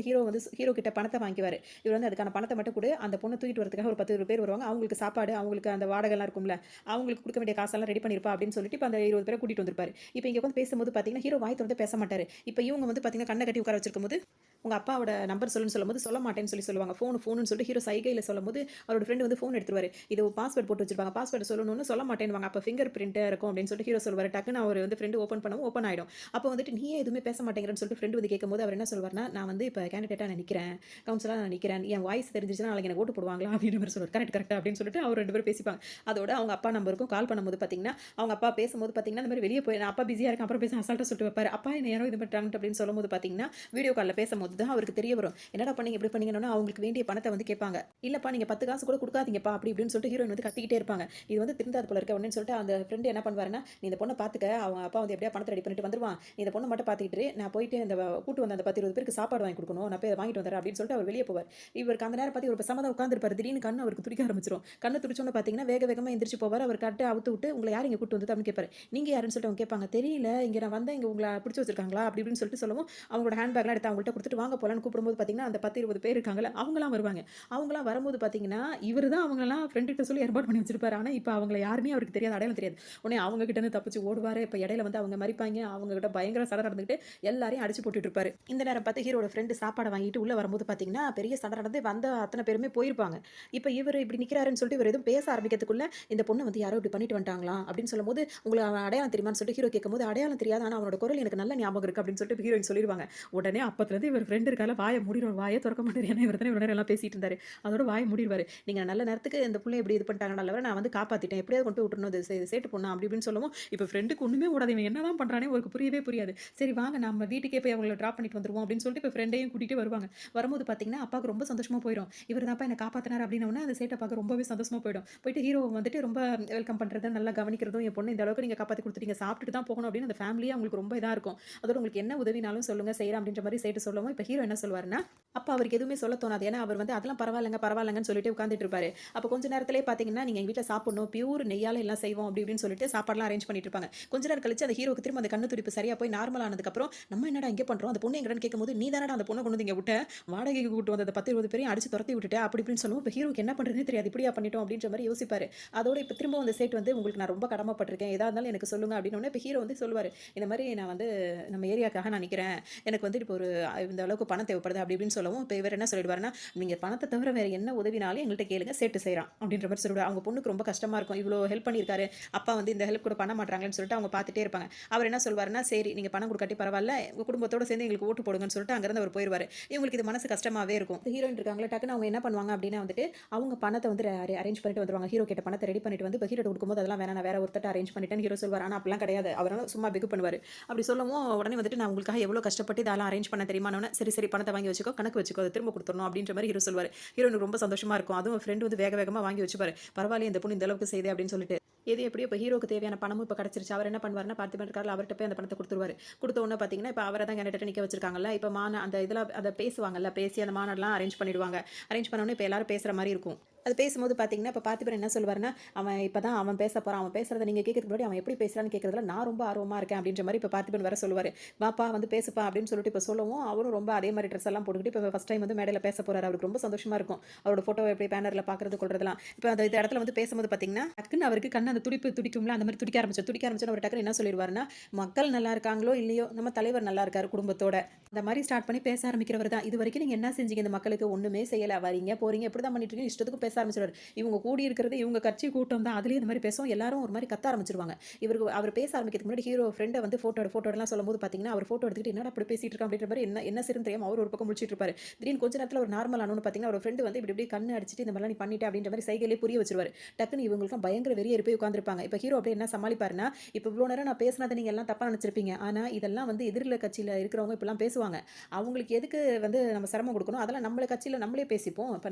ஹீரோ கிட்ட பணத்த வாங்கிக்குவாரு. இவர் வந்து அதுக்கான பணத்த மட்டும் குடு. அந்த பொண்ண தூக்கிட்டு வரதுக்காக ஒரு 10, 20 பேர் வருவாங்க. அவங்களுக்கு சாப்பாடு, அவங்களுக்கு அந்த வாடகைலாம் இருக்கும்ல, அவங்களுக்கு குடுக்க வேண்டிய காசெல்லாம் ரெடி பண்ணிருப்பா அப்படின்னு சொல்லிட்டு, இப்ப அந்த 20 பேர கூட்டிட்டு வந்திருப்பாரு. இப்ப இங்க உட்காந்து பேசும்போது பார்த்தீங்கன்னா, ஹீரோ வாய் தொறந்து பேச மாட்டாரு. இப்ப இவங்க வந்து பார்த்தீங்கன்னா, கண்ண கட்டி உட்கார வச்சிருக்கும்போது, உங்க அப்பாவோட நம்பர் சொல்லுன்னு சொல்லும்போது, சொல்ல மாட்டேன்னு சொல்லுவாங்க. ஃபோனுன்னு சொல்லிட்டு ஹீரோ சைகையில சொல்லும்போது, அவரோட ஃப்ரெண்ட் வந்து ஃபோன் எடுத்துருவாரு. இது பாஸ்வேர்ட் போட்டு வச்சிருப்பாங்க. பாஸ்வேர்ட் சொல்லணும்னு சொல்ல மாட்டேன்னுவாங்க. அப்ப ஃபிங்கர் பிரிண்ட்டா இருக்கும் அப்படின்னு சொல்லிட்டு ஹீரோ சொல்லுவாரு. டக்குன்னு அவரு வந்து ஃப்ரெண்ட் ஓப்பன் பண்ணவும் ஓப்பன் ஆயிடும். அப்ப வந்துட்டு நீ ஏன் எதுவுமே பேச மாட்டேங்கிறன்னு சொல்லிட்டு ஃப்ரெண்ட் வந்து கேட்கும்போது, அவர் என்ன சொல்வார்ன்னா, நான் வந்து இப்ப கேண்டிடேட்டா நான் நிக்கிறேன். கவுன்சிலரா நான் நிக்கிறேன். என் வாய்ஸ் தெரிஞ்சிருச்சுன்னா நாளைக்கு எனக்கு ஓட்டு போடுவாங்களா? அப்படின்ற மாரி சொல்லுவாரு. கரெக்ட் அப்படின்னு சொல்லிட்டு அவர் 2 பேரும் பேசிப்பாங்க. அதோட அவங்க அப்பா நம்பருக்கும் கால் பண்ணும்போது பார்த்தீங்கன்னா, அவங்க அப்பா பேசும்போது பார்த்தீங்கன்னா, இந்த மாரி வெளிய போய் நான் அப்பா பிஸியா இருக்கேன். அப்புறம் பேசுறேன் அசால்ட்டா சொல்லிட்டு வைப்பாரு. அப்பா என்ன யாரோ இது பண்ணிட்டாங்கன்ட்டு அப்படின்னு சொல்லும்போது பார்த்தீங்கன்னா, வீடியோ கால்ல பேசும்போது தான் அவருக்கு தெரிய வரும். என்னடா பண்ணீங்க? இப்படி பண்ணீங்கன்னோன அவங்களுக்கு வேண்டிய பணத்த வந்து கேட்பாங்க. இல்லப்பா நீங்க 10 காசு கூட குடுக்காதீங்கப்பா அப்படி இப்படின்னு சொல்லிட்டு ஹீரோயின் வந்து கத்திக்கிட்டே இருப்பாங்க. இது வந்து திருந்தாது போல இருக்க உடனேன்னு சொல்லிட்டு அந்த ஃப்ரெண்ட் என்ன பண்ணுவாருன்னா, நீ இந்த பொண்ண பார்த்துக்க. அவங்க அப்பா வந்து எப்படியா பணத்த ரெடி பண்ணிட்டு வந்துருவான். நீ இந்த பொண்ண மட்டும் பார்த்துக்கிட்டு இரு. நான் போயிட்டு இந்த கூட்டு வந்த அந்த 10, 20 பேருக்கு சாப்பாடு வாங்கி குடுக்கணும். நான் போய் அத வாங்கிட்டு வந்துர்றேன் அப்படின்னு சொல்லிட்டு அவர் வெளிய போவார். இவருக்கு அந்த நேரம் பார்த்து இவரு பேசாம தான் உட்கார்ந்திருப்பாரு. திடீர்னு கண்ணு அவருக்கு துடிக்க ஆரம்பிச்சுரும். கண்ணு துடிச்சோனே பார்த்தீங்கன்னா, வேக வேகமா எந்திரிச்சு போவாரு. அவர் கட்ட அவுத்து விட்டு, "உங்கள யார் இங்க கூட்டு வந்தது?" அப்படின்னு கேட்பாரு. "நீங்க யாருன்னு?" சொல்லிட்டு அவங்க கேட்பாங்க. "தெரியல. இங்க நான் வந்தேன். இங்க உங்கள புடிச்சு வச்சிருக்காங்களா?" அப்படி இப்படின்னு சொல்லிட்டு சொல்லவும், அவங்களோட ஹேண்ட் பேக்லாம் எடுத்து அவங்கள்ட்ட குடுத்துட்டு, "வாங்க போலாம்ன்னு" கூப்பிடும்போது பார்த்தீங்கன்னா, அந்த 10, 20 பேர் இருக்காங்கல்ல, அவங்கலாம் வருவாங்க. அவங்கலாம் வரும்போது பார்த்தீங்கன்னா, இவரு தான் அவங்களலாம் ஃப்ரெண்ட் கிட்ட சொல்லி ஏற்பாடு பண்ணி வச்சிருப்பாரு. ஆனா, இப்ப அவங்கள யாருன்னே அவருக்கு தெரியாது. அடையாளம் தெரியாது. உடனே அவங்க கிட்ட இருந்து தப்பிச்சு ஓடுவாரு. இப்ப இடையில வந்து அவங்க மறிப்பாய்ங்க. அவங்க கிட்ட பயங்கர சண்டை நடந்துகிட்டு எல்லாரையும் அடிச்சு போட்டுட்டு இருப்பாரு. இந்த நேரம் பார்த்து ஹீரோட ஃப்ரெண்ட் சாப்பாட வாங்கிட்டு உள்ள வரும்போது பார்த்தீங்கன்னா, பெரிய சண்டை நடந்து வந்த அத்தன பேருமே போயிருப்பாங்க. இப்ப இவரு இப்படி நிக்கிறாருன்னு சொல்லிட்டு இவரு எதுவும் பேச ஆரம்பிக்கிறதுக்குள்ள, இந்த பொண்ண வந்து யாரோ இப்படி பண்ணிட்டு வந்துட்டாங்களாம் அப்படின்னு சொல்லும்போது, "உங்களுக்கு அவன் அடையாளம் தெரியுமான்னு?" சொல்லிட்டு ஹீரோ கேட்கும்போது, "அடையாளம் தெரியாது. ஆனா அவனோட குரல் எனக்கு நல்ல ஞாபகம் இருக்கு." அப்படின்னு சொல்லிட்டு ஹீரோயின் சொல்லிருவாங்க. உடனே அப்பத்துலருந்து இவர் ஃப்ரெண்ட் இருக்கார்ல வாய மூடிருவாரு. வாயே தொறக்க மாட்டாரு. ஏன்னா இவர் தானே இவ்வளவு நேரம் எல்லாம் பேசிட்டு இருந்தாரு. அதோட வாய மூடிருவாரு. "நீங்க நல்ல நேரத்துக்கு இந்த புள்ளைய இப்படி இது பண்ணிட்டாங்க. நல்ல வேளை நான் வந்து காப்பாத்திட்டேன். எப்படியாவது கொண்டு போய் விட்டுறணும். இது சேட்டு பொண்ணா?" அப்படி இப்படின்னு சொல்லவும், இப்ப ஃப்ரெண்டுக்கு ஒண்ணுமே ஓடாது. இவன் என்னதான் பண்றானே அவருக்கு புரியவே புரியாது. சரி வாங்க நம்ம வீட்டுக்கே போய் அவங்கள டிராப் பண்ணிட்டு வந்துருவோம் அப்படின்னு சொல்லிட்டு இப்ப ஃப்ரெண்டையும் கூட்டிட்டு வருவாங்க. வரும்போது பார்த்தீங்கன்னா, அப்பாவுக்கு ரொம்ப சந்தோஷமா போயிரும். இவரு தான்ப்பா என்ன காப்பாத்துனாரு அப்படின்ன உடனே அந்த சேட்ட பார்க்க ரொம்பவே சந்தோஷமா போயிடும். போயிட்டு ஹீரோவ வந்துட்டு ரொம்ப வெல்கம் பண்றது, நல்லா கவனிக்கிறதும், என் பொண்ண இந்த அளவுக்கு நீங்க காப்பாத்தி குடுத்துட்டீங்க. சாப்பிட்டுட்டு தான் போகணும் அப்படின்னு அந்த ஃபேமிலியே அவங்களுக்கு ரொம்ப இதா இருக்கும். அதோட உங்களுக்கு என்ன உதவினாலும் சொல்லுங்க செய்றேன் அப்படின்ற மாரி சேட்டு சொல்லவும், இப்ப ஹீரோ என்ன சொல்வாருன்னா, அப்ப அவருக்கு எதுவுமே சொல்ல தோணாது. ஏன்னா அவர் வந்து அதெல்லாம் பரவாயில்லங்கன்னு சொல்லிட்டு உட்கார்ந்துட்டு இருப்பாரு. அப்ப கொஞ்ச நேரத்திலேயே பார்த்தீங்கன்னா, நீங்க எங்க வீட்ல சாப்பிடணும். பியூர் நெய்யால எல்லாம் செய்வோம் அப்படி இப்படின்னு சொல்லிட்டு சாப்பாடுலாம் அரேஞ்ச் பண்ணிட்டு இருப்பாங்க. கொஞ்ச நேரம் கழிச்சு அந்த ஹீரோக்கு திரும்ப அந்த கண்ணு துடிப்பு சரியா போய் நார்மல் ஆனதுக்கப்புறம் நம்ம என்னடா இங்கே பண்ணுறோம், அந்த பொண்ணு எங்கடான்னு கேட்கும்போது, நீ தானடா அந்த பொண்ணை கொண்டு வந்து இங்கே விட்ட, வாடகைக்கு கூட்டு வந்த 10-20 பேரையும் அடிச்சு துரத்தி விட்டுட்ட அப்படி இப்படின்னு சொல்லுவோம். இப்போ ஹீரோக்கு என்ன பண்ணுறதுனே தெரியாது, இப்படியா பண்ணிட்டோம் அப்படின்ற மாதிரி யோசிப்பாரு. அதோட இப்போ திரும்ப அந்த சேட் வந்து உங்களுக்கு நான் ரொம்ப கடமைப்பட்டிருக்கேன், எதா இருந்தாலும் எனக்கு சொல்லுங்க அப்படின்னு. இப்போ ஹீரோ வந்து சொல்லுவார், இந்த மாதிரி நான் வந்து நம்ம ஏரியாக்காக நான் நிற்கிறேன், எனக்கு வந்து இப்போ ஒரு இந்த அளவுக்கு பணம் தேவைப்படுது அப்படி இப்படின்னு சொல்லவும், இப்போ இவர் என்ன சொல்லிடுவாருன்னா, நீங்கள் பணத்தை தவிர வேறு என்ன உதவினாலும் எங்கள்கிட்ட கேளுங்க, சேட்டு செய்கிறான் அப்படின்ற மாதிரி சொல்லிவிடுவார். அவங்க பொண்ணுக்கு ரொம்ப கஷ்டமாக இருக்கும், இவ்வளோ ஹெல்ப் பண்ணியிருக்காரு, அப்பா வந்து இந்த ஹெல்ப் கூட பண்ண மாட்டாங்கன்னு சொல்லிட்டு அவங்க பார்த்துட்டே இருப்பாங்க. அவர் என்ன சொல்வாருன்னா, சரி நீங்கள் பணம் கொடுக்காட்டி பரவாயில்ல, உங்கள் குடும்பத்தோடு சேர்ந்து எங்களுக்கு ஓட்டு போடுங்கன்னு சொல்லிட்டு அங்கேருந்து அவர் போயிடுவார். இவங்களுக்கு இது மனசு கஷ்டமாகவே இருக்கும். ஹீரோயின் இருக்காங்களே, டக்குன்னு அவங்க என்ன பண்ணுவாங்க அப்படின்னா வந்துட்டு அவங்க பணத்தை வந்து அரேஞ்ச் பண்ணிட்டு வந்துருவாங்க. ஹீரோ கிட்ட பணத்தை ரெடி பண்ணிட்டு வந்து இப்போ ஹீரோ கொடுக்கும்போது அதெல்லாம் வேணாம், நான் வேற ஒருத்தட்ட அரேஞ்ச் பண்ணிட்டேன்னு ஹீரோ சொல்வார். ஆனால் அப்படிலாம் கிடையாது, அவரால் சும்மா பிகு பண்ணுவார். அப்படி சொல்லவும் உடனே வந்துட்டு நான் உங்களுக்காக எவ்வளோ கஷ்டப்பட்டு இதெல்லாம் அரேஞ்ச் பண்ண தெரியுமானோன்னு, சரி சரி பணத்தை வாங்கி வச்சுக்கோ, கணக்கு வச்சுக்கோ, அதை திரும்ப கொடுத்துடணும் அப்படின்ற மாதிரி ஹீரோ சொல்வார். ஹீரோனுக்கு ரொம்ப சந்தோஷமா இருக்கும். அதுவும் ஃப்ரெண்ட் வந்து வேக வேகமாக வாங்கி வச்சுப்பாரு. பரவாயில்ல இந்த பொண்ணு இந்த அளவுக்கு செய்யுது அப்படின்னு சொல்லிட்டு. எது எப்படியோ இப்போ ஹீரோக்கு தேவையான பணமும் இப்போ கிடச்சிருச்சு. அவர் என்ன பண்ணுவாருன்னா, பார்த்திபன் இருக்கார்ல, அவர்கிட்ட போய் அந்த பணத்தை கொடுத்துருவாரு. கொடுத்த உடனே பார்த்தீங்கன்னா, இப்போ அவரை தான் கேண்டிடேட் நிற்க வச்சிருக்காங்கல்ல, இப்போ அந்த இதில் அதை பேசுவாங்கல்ல, பேசி அந்த மாநாடுலாம் அரேஞ்ச் பண்ணிடுவாங்க. அரேஞ்ச் பண்ணோன்னே இப்போ எல்லாரும் பேசுகிற மாதிரி இருக்கும். அது பேசும்போது பார்த்தீங்கன்னா, இப்போ பார்த்திபன் என்ன சொல்லுவாருன்னா, அவன் இப்போ தான் அவன் பேச போகிறான், அவன் பேசுகிறத நீங்கள் கேட்கறதுக்கு முன்னாடி அவன் எப்படி பேசுகிறான்னு கேட்கறதுல நான் ரொம்ப ஆர்வமாக இருக்கேன் அப்படின்ற மாதிரி இப்போ பார்த்திபன் வர சொல்லுவார். வாப்பா வந்து பேசுப்பா அப்படின்னு சொல்லிட்டு இப்போ சொல்லவும், அவரும் ரொம்ப அதே மாதிரி ட்ரெஸ் எல்லாம் போட்டுக்கிட்டு இப்போ ஃபஸ்ட் டைம் வந்து மேடையில் பேச போகிறாரு. அவருக்கு ரொம்ப சந்தோஷமாக இருக்கும். அவரோட ஃபோட்டோ எப்படி பேனரில் பார்க்குறது கொள்றதுலாம். இப்போ அந்த இந்த இடத்துல வந்து பேசும்போது பார்த்தீங்கன்னா, டக்குன்னு அவருக்கு கண் அந்த துடிப்பு துடிக்கும்ல, அந்த மாதிரி துடிக்க ஆரம்பிச்சு அவர் டக்குன்னு என்ன சொல்லிடுவாருன்னா, மக்கள் நல்லா இருக்காங்களோ இல்லையோ நம்ம தலைவர் நல்லா இருக்காரு குடும்பத்தோட, அந்த மாதிரி ஸ்டார்ட் பண்ணி பேச ஆரம்பிக்கிறவர் தான். இது வரைக்கும் நீங்கள் என்ன செஞ்சீங்க இந்த மக்களுக்கு? ஒன்றுமே செய்யலை, வரீங்க போறீங்க இப்படி தான் பண்ணிட்டு இருக்கீங்க, இஷ்டத்துக்கும் பேச ஆரம்பிச்சிடுவார். இவங்க கூடி இருக்கிறது இவங்க கட்சி கூட்டம் தான், அதுலேயும் இந்த மாதிரி பேசும், எல்லாரும் ஒரு மாதிரி கத்த ஆரம்பிச்சிருவாங்க. இவருக்கு அவர் பேச ஆரம்பிக்கிறதுக்கு முன்னாடி ஹீரோ ஃப்ரெண்டை வந்து ஃபோட்டோலாம் சொல்லும்போது பார்த்தீங்கன்னா, அவர் ஃபோட்டோ எடுத்துக்கிட்டு என்னடா அப்படி பேசிட்டு இருக்கான் அப்படின்ற மாதிரி என்ன சரின்னு தெரியாமல் அவர் ஒரு பக்கம் முடிச்சிட்டு இருப்பாரு. திடீர்னு கொஞ்ச நேரத்தில் ஒரு நார்மல் ஆனோன்னு பார்த்தீங்கன்னா, அவர் ஃப்ரெண்டு வந்து இப்படி இப்படி கண்ணு அடிச்சிட்டு இந்த மாதிரிலாம் நீ பண்ணிட்டே அப்படின்ற மாதிரி சைகையிலே புரிய வச்சிருவாரு. டக்குன்னு இவங்களுக்கும் பயங்கர வெறிய போய் உட்காந்துருப்பாங்க. இப்போ ஹீரோ அப்படியே என்ன சமாளிப்பாருன்னா, இப்போ இவ்வளோ நேரம் நான் பேசினதை நீங்கள் எல்லாம் தப்பாக நினச்சிருப்பீங்க, ஆனால் இதெல்லாம் வந்து எதிரில் கட்சியில் இருக்கிறவங்க இப்படிலாம் பேசுவாங்க, அவங்களுக்கு எதுக்கு வந்து நம்ம சிரமம் கொடுக்கணும், அதெல்லாம் நம்மள கட்சியில் நம்மளே பேசிப்போம். இப்போ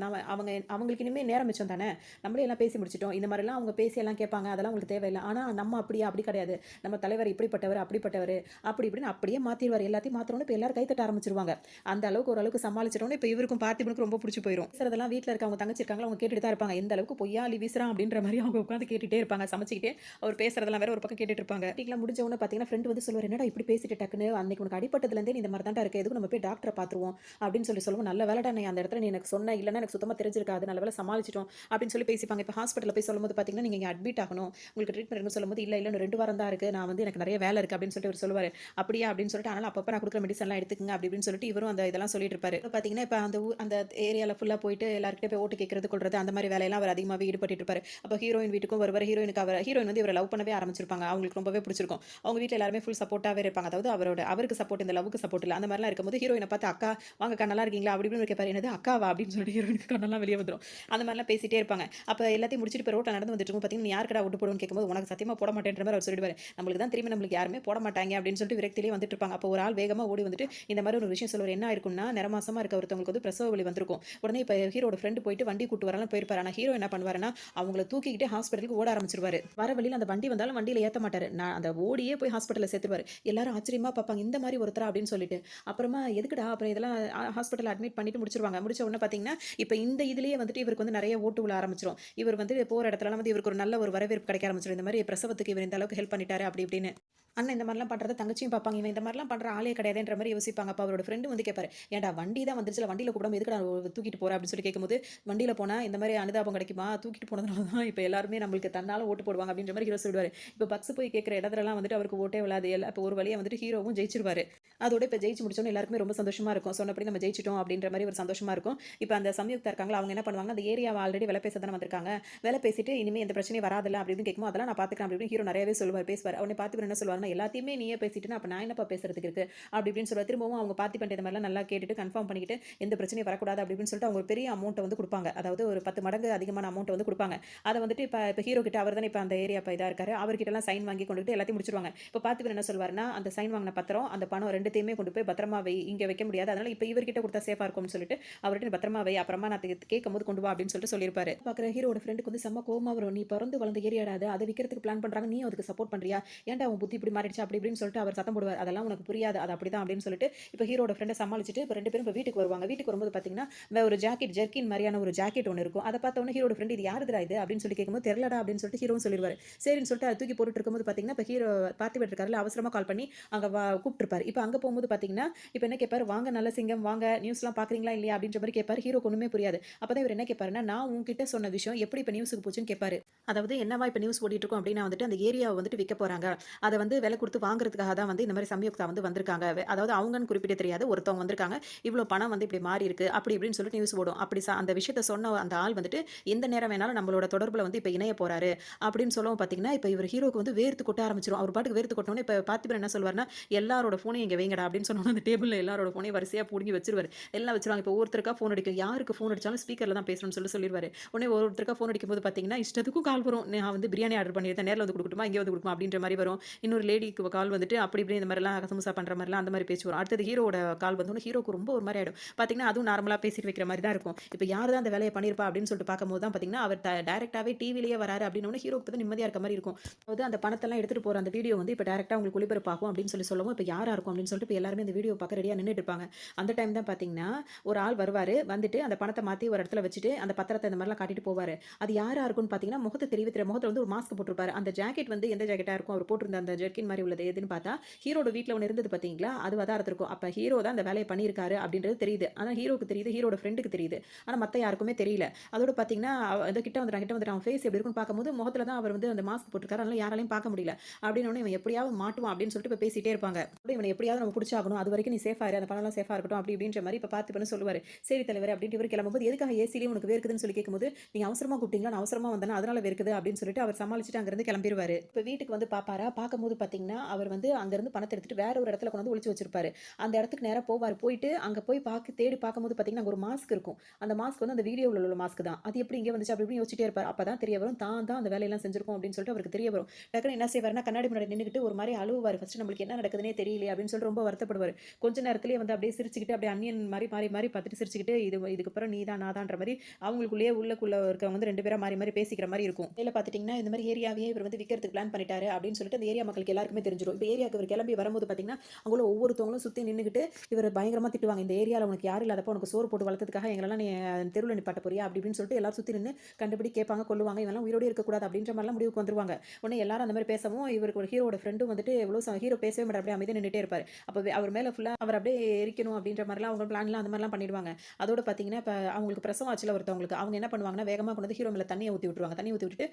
அவங்களுக்கு இனிமேல் நேரம் மிச்சம் தானே, நம்மளே எல்லாம் பேசி முடிச்சிட்டோம், இந்த மாதிரிலாம் அவங்க பேசி எல்லாம் கேட்பாங்க, அதெல்லாம் உங்களுக்கு தேவையில்லை. ஆனால் நம்ம அப்படியா அப்படி கிடையாது, நம்ம தலைவர் இப்படிப்பட்டவர் அப்படிப்பட்டவர் அப்படி இப்படின்னு அப்படியே மாற்றிடுவார். எல்லாத்தையும் மாற்றணும்னு இப்போ எல்லாரும் கைத்தட்ட ஆரம்பிச்சிருவாங்க. அந்த அளவுக்கு ஓரளவுக்கு சமாளிச்சிட்டோன்னு இப்போ இவருக்கும் பார்த்திபனுக்கு ரொம்ப பிடிச்சி போயிடும். பேசுறதெல்லாம் வீட்டில் இருக்கவங்க தங்கச்சி இருக்காங்களா, அவங்க கேட்டுட்டு தான் இருப்பாங்க. எந்த அளவுக்கு பொய்யா அள்ளி வீசுறான் அப்படின்ற மாதிரி அவங்க உட்காந்து கேட்டுட்டே இருப்பாங்க. சமைச்சிக்கிட்டே அவர் பேசுறதெல்லாம் வேற ஒரு பக்கம் கேட்டுட்டு இருப்பாங்க. வீட்டில் முடிஞ்ச உடனே பார்த்தீங்கன்னா ஃப்ரெண்ட் வந்து சொல்லுவார், என்னடா இப்படி பேசிட்டு டக்குன்னு, அன்னைக்கு உனக்கு அடிப்பட்டதுலேருந்தே இந்த மாதிரி தான் இருக்கு, எதுக்கு நம்ம போய் டாக்டரை பார்த்துருவோம் அப்படின்னு சொல்லுவோம். நல்ல வேலைடா நீ அந்த இடத்துல நீ எனக்கு சொன்ன, இல்லைன்னா எனக்கு சுத்தமாக தெரிஞ்சிருக்காது, நல்ல வேலை சமாளிச்சிட்டோம் அப்படின்னு சொல்லி பேசிப்பாங்க. இப்போ ஹாஸ்பிட்டலில் போய் சொல்லும்போது பார்த்தீங்கன்னா, நீங்கள் இங்கே அட்மிட் ஆகணும், உங்களுக்கு ட்ரீட்மெண்ட் இருக்குன்னு சொல்லும்போது, இல்லை இல்லை 2 வாரம் தான் இருக்குது, நான் வந்து எனக்கு நிறைய வேலை இருக்குது அப்படின்னு சொல்லிட்டு அவர் சொல்லுவார். அப்படியா அப்படின்னு சொல்லிட்டு, அதனால் அப்பப்போ நான் கொடுக்குற மெடிசன்லாம் எடுத்துக்கங்க அப்படி இப்படின்னு சொல்லிட்டு இவரும் அந்த இதெல்லாம் சொல்லிட்டு இருப்பாரு. இப்போ பார்த்தீங்கன்னா, இப்போ அந்த ஏரியாவில் ஃபுல்லாக போயிட்டு எல்லாருக்கிட்டே போய் ஓட்டு கேட்கறது கொள்றது அந்த மாதிரி வேலையெல்லாம் அவர் அதிகமாகவே ஈடுபட்டு இருப்பாரு. அப்போ ஹீரோயின் வீட்டுக்கும் வருவார். ஹீரோயின் வந்து இவரை லவ் பண்ணவே ஆரம்பிச்சிருப்பாங்க. அவங்களுக்கு ரொம்பவே பிடிச்சிருக்கும். அவங்க வீட்டில் எல்லாருமே ஃபுல் சப்போர்ட்டாகவே இருப்பாங்க. அதாவது அவருக்கு சப்போர்ட், இந்த லவ்வுக்கு சப்போர்ட் இல்லை. அந்த மாதிரிலாம் இருக்கும்போது ஹீரோயினை பார்த்து, அக்கா வாங்கக்கா நல்லா இருக்கீங்களா அப்படி இப்படின்னு கேட்பாரு. என்னது அக்காவா அப்படின்னு சொல்லிட்டு ஹீரோயினுக்கு கண்ணெல்லாம் வெளியே வந்துடும். அந்த மாதிரிலாம் பேசிட்டே இருப்பாங்க. அப்போ எல்லாத்தையும் முடிச்சுட்டு இப்போ ரோட்டில் நடந்து வந்துட்டு இருக்கும் பார்த்தீங்கன்னா, நீ யாருக்கடா ஓட்டு போடுன்னு கேட்கும்போது, உனக்கு சத்தியமாக போட மாட்டேன்ற மாதிரி அவர் சொல்லிடுவார். நம்மளுக்கு தான் திரும்பி நம்மளுக்கு யாருமே போட மாட்டாங்க அப்படின்னு சொல்லிட்டு விரக்தியிலே வந்துட்டு இருப்பாங்க. அப்போ ஒரு ஆள் வேகமாக ஓடி வந்துட்டு இந்த மாதிரி ஒரு விஷயம் சொல்லுவார். என்ன ஆயிருக்கும்னா, நிறமாசமாக இருக்க ஒருத்தவங்களுக்கு வந்து பிரசவ வலி வந்திருக்கும். உடனே இப்போ ஹீரோட ஃப்ரெண்டு போயிட்டு வண்டி கூட்டு வரலாம் போயிருப்பாரு. ஆனால் ஹீரோ என்ன பண்ணுவாருன்னா, அவங்கள தூக்கிக்கிட்டே ஹாஸ்பிட்டலுக்கு ஓட ஆரம்பிச்சிருவாரு. வர வழியில் அந்த வண்டி வந்தாலும் வண்டியில் ஏற்ற மாட்டாரு. நான் அந்த ஓடியே போய் ஹாஸ்பிட்டலில் சேர்த்துருவாரு. எல்லாரும் ஆச்சரியமா பார்ப்பாங்க, இந்த மாதிரி ஒருத்தரா அப்படின்னு சொல்லிட்டு. அப்புறமா எதுக்குடா அப்புறம் இதெல்லாம் ஹாஸ்பிட்டல் அட்மிட் பண்ணிட்டு முடிச்சிருவாங்க. முடிச்ச உடனே பார்த்தீங்கன்னா, இப்போ இந்த இதுலேயே வந்துட்டு இவருக்கு வந்து நிறைய ஓட்டு விழ ஆரம்பிச்சிடும். இவர் வந்து போகிற இடத்துலலாம் வந்து இவருக்கு ஒரு நல்ல ஒரு வரவேற்பு கிடைக்க ஆரம்பிச்சிடும். இந்த மாதிரி பிரசவத்துக்கு இவர் இந்த அளவுக்கு ஹெல்ப் பண்ணிட்டாரு அப்படி இப்படின்னு. அண்ணன் இந்த மாதிரிலாம் பண்ணுறத தங்கச்சியும் பார்ப்பாங்க, இவன் இந்த மாதிரிலாம் பண்ணுற ஆளே கிடையாதுன்ற மாதிரி யோசிப்பாங்க. அப்போ அவரோட ஃப்ரெண்டு வந்து கேட்பாரு, ஏன்டா வண்டி தான் வந்துருச்சுல, வண்டியில் கூடாம எதுக்கு நான் தூக்கிட்டு போகிறேன் அப்படின்னு சொல்லி கேட்கும்போது, வண்டியில் போனால் இந்த மாதிரி அனுதாபம் கிடைக்குமா, தூக்கிட்டு போனதுனால தான் இப்போ எல்லாருமே நம்மளுக்கு தன்னாலும் ஓட்டு போடுவாங்க அப்படின்ற மாதிரி ஹீரோ சொல்லுவார். இப்போ பக்ஸ் போய் கேட்குற இடத்துலலாம் வந்துட்டு அவருக்கு ஓட்டே விழாது. இப்போ ஒரு வழியாக வந்துட்டு ஹீரோவும் ஜெயிச்சிருவாரு. அதோட இப்போ ஜெயிச்சு முடிச்சோன்னு எல்லாருக்குமே ரொம்ப சந்தோஷமா இருக்கும். சொன்னபடி நம்ம ஜெயிச்சிட்டோம் அப்படின்ற மாதிரி ஒரு சந்தோஷமா இருக்கும். இப்போ அந்த சம்யுக்தா இருக்காங்களா, அவங்க என்ன பண்ணுவாங்க, அந்த ஏரியாவை ஆல்ரெடி வேலை பேச தானே வந்திருக்காங்க, வேலை பேசிட்டு இனிமேல் எந்த பிரச்சனையும் வராதுல்ல அப்படின்னு கேட்கும்போது, அதெல்லாம் நான் பார்த்துக்கிறேன் அப்படி ஹீரோ நிறையவே சொல்லுவார், பேசுவார். அவனை பார்த்து என்ன சொல்லுவாருன்னா, எல்லாத்தையுமே நீயே பேசிட்டுனா அப்போ நான் என்னப்பா பேசுறதுக்கு இருக்கு அப்படி இப்படின்னு சொல்லுவார். திரும்பவும் அவங்க பார்த்து பண்ணிட்டு இந்த மாதிரிலாம் நல்லா கேட்டுட்டு கன்ஃபார்ம் பண்ணிக்கிட்டு எந்த பிரச்சனையும் வரக்கூடாது அப்படி இப்படின்னு சொல்லிட்டு அவங்க ஒரு பெரிய அமௌண்ட்டை வந்து கொடுப்பாங்க. அதாவது ஒரு 10 மடங்கு அதிகமான அமௌண்ட்டை வந்து கொடுப்பாங்க. அதை வந்துட்டு இப்போ ஹீரோ கிட்ட அவர் தானே இப்போ அந்த ஏரியா இப்போ இதாக இருக்காரு, அவர்கிட்டலாம் சைன் வாங்கி கொண்டுட்டு எல்லாத்தையும் முடிச்சிருவாங்க. இப்போ பார்த்து என்ன சொல்வாருன்னா, அந்த சைன் வாங்கின பத்திரம் அந்த பணம் ரெண்டுத்தையுமே கொண்டு போய் பத்திரமா வை, இங்கே வைக்க முடியாது, அதனால இப்போ இவர்கிட்ட கொடுத்தா சேஃபாக இருக்கும்னு சொல்லிட்டு அவர்கிட்ட பத்திரமா வை, அப்புறமா நான் கேட்கும்போது கொண்டு வா அப்படின்னு அப்படின்னு சொல்லிட்டு சொல்லியிருப்பாரு. பார்க்குற ஹீரோட ஃப்ரெண்டுக்கு வந்து செம்ம கோவமா வரும். நீ பிறந்து வளர்ந்த ஏரியாடா அது, அதை விற்கிறதுக்கு பிளான் பண்றாங்க, நீ அதுக்கு சப்போர்ட் பண்றியா? ஏன்டா உன் புத்தி இப்படி மாறிடுச்சு அப்படி இப்படின்னு சொல்லிட்டு அவர் சத்தம் போடுவார். அதெல்லாம் உனக்கு புரியாது, அது அப்படிதான் அப்படின்னு சொல்லிட்டு இப்போ ஹீரோட ஃப்ரெண்டை சமாளிச்சுட்டு இப்போ 2 பேரும் இப்போ வீட்டுக்கு வருவாங்க. வீட்டுக்கு வரும்போது பார்த்தீங்கன்னா ஒரு ஜாக்கெட் ஜெர்கின் மாதிரியான ஒரு ஜாக்கெட் ஒன்று இருக்கும். அதை பார்த்த உடனே ஹீரோட ஃப்ரெண்ட் இது யாருதுடா இது அப்படின்னு சொல்லி கேட்கும்போது தெரியலடா அப்படின்னு சொல்லிட்டு ஹீரோவும் சொல்லிடுவாரு. சரின்னு சொல்லிட்டு அதை தூக்கி போட்டுட்டு இருக்கும்போது பார்த்தீங்கன்னா இப்போ ஹீரோ பார்த்திபன் இருக்காருல்ல, அவசரமா கால் பண்ணி அங்கே கூப்பிட்டுருப்பாரு. இப்போ அங்கே போகும்போது பார்த்தீங்கன்னா இப்போ என்ன கேட்பாரு, வாங்க நல்ல சிங்கம் வாங்க, நியூஸ்லாம் பார்க்குறீங்களா இல்லையா அப்படின்ற மாதிரி கேட்பாரு. ஹீரோக்கு ஒன்றுமே புரியாது. அப்போ தான் இவர் என்ன கேட்பாருன்னா, நான் உங்ககிட்ட சொன்ன விஷயம் எப்படி இப்போ நியூஸுக்கு போச்சுன்னு கேட்பாரு. அதாவது என்னவா இப்போ நியூஸ் ஓடிட்டு இருக்கோம் அப்படின்னா வந்துட்டு அந்த ஏரியாவை வந்துட்டு விற்க போறாங்க, அதை வந்து விலை கொடுத்து வாங்குறதுக்காக தான் வந்து இந்த மாதிரி சம்யுக்தா வந்து வந்திருக்காங்க. அதாவது அவங்கன்னு குறிப்பிட தெரியாது, ஒருத்தவங்க வந்திருக்காங்க, இவ்வளோ பணம் வந்து இப்படி மாறி இருக்கு அப்படி இப்படின்னு சொல்லிட்டு நியூஸ் ஓடும். அப்படி அந்த விஷயத்த சொன்ன அந்த ஆள் வந்துட்டு எந்த நேரம் வேணாலும் நம்மளோட தொடர்பில் வந்து இப்போ இணைய போறாரு அப்படின்னு சொல்லவும் பார்த்தீங்கன்னா இப்போ இவர் ஹீரோக்கு வந்து வேர்த்து கொட்ட ஆரம்பிச்சிடும். அவர் பாட்டுக்கு வேர்த்து கொட்டோன்னு இப்போ பார்த்திபன் என்ன சொல்வார்னா, எல்லாரோட ஃபோனையும் இங்கே வைங்கடா அப்படின்னு சொன்னோன்னா அந்த டேபிளில் எல்லாரோட ஃபோனையும் வரிசையாக பிடுங்கி வச்சிருவாரு. எல்லாம் வச்சிருவாங்க. இப்போ ஒருத்தருக்கா ஃபோன் அடிக்கும், யாருக்கு ஃபோன் அடிச்சாலும் ஸ்பீக்கரில் தான் பேசணும்னு சொல்லிடுவாரு. உடனே ஒருத்தருக்கா ஃபோன் அடிக்கும்போது பார்த்தீங்கன்னா இஷ்டத்துக்கும் கால் வரும். நான் வந்து பிரியாணி ஆர்டர் பண்ணியிருந்தேன், நேரில் வந்து கொடுக்கட்டுமா இங்கே வந்து கொடுக்குமா அப்படின்ற மாதிரி வரும். இன்னொரு லேடிக்கு கால் வந்துட்டு அப்படி இப்படி இந்த மாதிரிலாம் கசமுசா பண்ணுற மாதிரிலாம் அந்த மாதிரி பேச்சு வரும். அடுத்தது ஹீரோட கால் வந்தோன்னு ஹீரோக்கு ரொம்ப ஒரு மாதிரி ஆகிடும். பார்த்தீங்கன்னா அதுவும் நார்மலாக பேசிட்டு வைக்கிற மாதிரி தான் இருக்கும். இப்போ யார் தான் அந்த வேலையை பண்ணியிருப்பா அப்படின்னு சொல்லிட்டு பார்க்கும்போது தான் பார்த்தீங்கன்னா அவர் டைரெக்டாகவே டிவிலேயே வராரு அப்படின்னு ஹீரோக்கு தான் நிம்மதியாக இருக்க மாதிரி இருக்கும். அதாவது அந்த பணத்தெல்லாம் எடுத்துகிட்டு போகிற அந்த வீடியோ வந்து இப்போ டேரெக்டாக உங்களுக்கு ஒளிபரப்பாகும் அப்படின்னு சொல்லவும் இப்போ யாராக இருக்கும் அப்படின்னு சொல்லிட்டு இப்போ எல்லாருமே இந்த வீடியோ பார்க்க ரெடியாக நின்றுட்டு இருப்பாங்க. அந்த டைம் தான் பார்த்தீங்கன்னா ஒரு ஆள் வருவார், வந்துட்டு அந்த பணத்தை மாற்றி ஒரு இடத்துல வச்சுட்டு அந்த பத்திரத்தை இந்த மாதிரிலாம் காட்டிட்டு போவார். அது யாராக இருக்கும்னு பார்த்தீங்கன்னா முகத்தை தெரிவிக்கிற முகத்தில் வந்து ஒரு மாஸ்க் போட்டிருப்பாரு. அந்த ஜாக்கெட் வந்து எந்த ஜாக்கெட்டாக இருக்கும், அவர் போட்டிருந்த அந்த ஜெர்கின் மாதிரி உள்ளது எதுன்னு பார்த்தா ஹீரோட வீட்டில் ஒன்று இருந்தது பார்த்தீங்களா, அது வதாரத்து இருக்கும். அப்போ ஹீரோ தான் அந்த வேலையை பண்ணியிருக்காரு அப்படின்றது தெரியுது. ஆனால் ஹீரோக்கு தெரியுது, ஹீரோட ஃப்ரெண்டுக்கு தெரியுது, ஆனால் மற்ற யாருக்குமே தெரியல. அதோட பார்த்தீங்கன்னா அந்த கிட்ட வந்துட்டான் அவன் ஃபேஸ் எப்படி இருக்குன்னு பார்க்கும்போது முகத்தில் தான் அவர் வந்து அந்த மாஸ்க் போட்டிருக்காரு, அதனால யாராலையும் பார்க்க முடியல. அப்படின்னு இவன் எப்படியாவது மாட்டுவான் அப்படின்னு சொல்லிட்டு இப்போ பேசிட்டே இருப்பாங்க. இவனை எப்படியாவது நம்ம பிடிச்சாகணும், அது வரைக்கும் நீ சேஃபாக இரு, அந்த பணம்லாம் சேஃபாக இருக்கட்டும் அப்படி இப்படின்ற மாதிரி இப்போ பார்த்து சொல்லுவார். சரி தலைவர் அப்படின்ட்டு இவர் கிளம்பும்போது எதுக்காக ஏசிலேயே உனக்கு வேர்க்குதுன்னு சொல்லி கேட்கும்போது நீங்கள் அவசரமாக கூப்பிட்டீங்களா, நான் அவசரமாக வந்தேன்னா அதனால வேர்க்குது அப்படின்னு சொல்லிட்டு அவர் சமாளிச்சுட்டு அங்கேருந்து கிளம்பிடுவார். இப்போ வீட்டுக்கு வந்து பார்ப்பாரா, பார்க்கும்போது பார்த்தீங்கன்னா அவர் வந்து அங்கேருந்து பணத்தை எடுத்துட்டு வேற ஒரு இடத்துல கொண்டு வந்து ஒளிச்சு வச்சிருப்பாரு. அந்த இடத்துக்கு நேராக போவார். போயிட்டு அங்கே போய் தேடி பார்க்கும்போது பார்த்தீங்கன்னா ஒரு மாஸ்க் இருக்கும். அந்த மாஸ்க் வந்து அந்த வீடியோவில் உள்ள மாஸ்க் தான். அது எப்படி இங்கே வந்துச்சு அப்படி இப்படி யோசிச்சுட்டே இருப்பார். அப்போ தான் தெரிய வரும் தான் அந்த வேலையெல்லாம் செஞ்சிருக்கோம் அப்படின்னு சொல்லிட்டு அவருக்கு தெரிய வரும். டக்குனு என்ன செய்வார்னா கண்ணாடி முன்னாடி நின்றுக்கிட்டு ஒரு மாதிரி அழுவார். ஃபர்ஸ்ட் நம்மளுக்கு என்ன நடக்குதுன்னே தெரியலையே அப்படின்னு சொல்லிட்டு ரொம்ப வருத்தப்படுவார். கொஞ்ச நேரத்திலேயே வந்து அப்படியே சிரிச்சுக்கிட்டு அப்படியே அந்நியன் மாதிரி மாறி மாறி பார்த்துட்டு சிரிச்சுக்கிட்டு இதுக்கப்புறம் நீ தான் நான் தான்ற மாதிரி அவங்களுக்குள்ளேயே உள்ளுக்குள்ள இருக்கவங்க வந்து 2 பேரா மாறி மாறி பேசிக்கிற மாதிரி இருக்கும். இதில் பார்த்துட்டிங்கன்னா இந்த மாதிரி ஏரியாவே இவர் வந்து விற்கிறதுக்கு பிளான் பண்ணிட்டாரு அப்படின்னு சொல்லிட்டு அந்த ஏரியா மக்களுக்கு எல்லாருக்குமே தெரிஞ்சிடும். இப்போ ஏரியாவுக்கு இவர் கிளம்பி வரும்போது பார்த்தீங்கன்னா அவங்களும் ஒவ்வொருத்தவங்களும் சுற்றி நின்றுக்கிட்டு இவர் பயங்கரமாக திட்டுவாங்க. இந்த ஏரியாவில் உனக்கு யாரும் இல்லாதப்போ உனக்கு சோறு போட்டு வளர்த்ததுக்காக எங்களெல்லாம் நீ தெருவில் நிப்பாட்ட போறியா அப்படி இப்படின்னு சொல்லிட்டு எல்லாரும் சுற்றி நின்று கண்டுபிடி கேட்பாங்க, கொள்ளுவாங்க, இவெல்லாம் உயிரோடு இருக்கக்கூடாது அப்படின்ற மாதிரிலாம் முடிவுக்கு வந்துருவாங்க. உடனே எல்லாரும் அந்த மாதிரி பேசவும் இவருக்கு ஒரு ஹீரோட ஃப்ரெண்டும் வந்துட்டு எவ்வளோ ஹீரோ பேசவே மாட்டார், அப்படியே அமைதியாக நின்றுட்டே இருப்பார். அப்போ அவர் மேலே ஃபுல்லாக அவர் அப்படியே எரிக்கணும் அப்படின்ற மாதிரிலாம் அவங்க பிளான்லாம் அந்த மாதிரிலாம் பண்ணிடுவாங்க. அதோட பார்த்தீங்கன்னா இப்போ அவங்களுக்கு பிரசவம் ஆச்சுல ஒருத்தவங்களுக்கு, அவங்க என்ன பண்ணுவாங்கன்னா வேகமாக கொண்டு வந்து ஹீரோ மேலே தண்ணியை ஊற்றி விட்டுருவாங்க. தண்ணி ஊற்றி விட்டுட்டு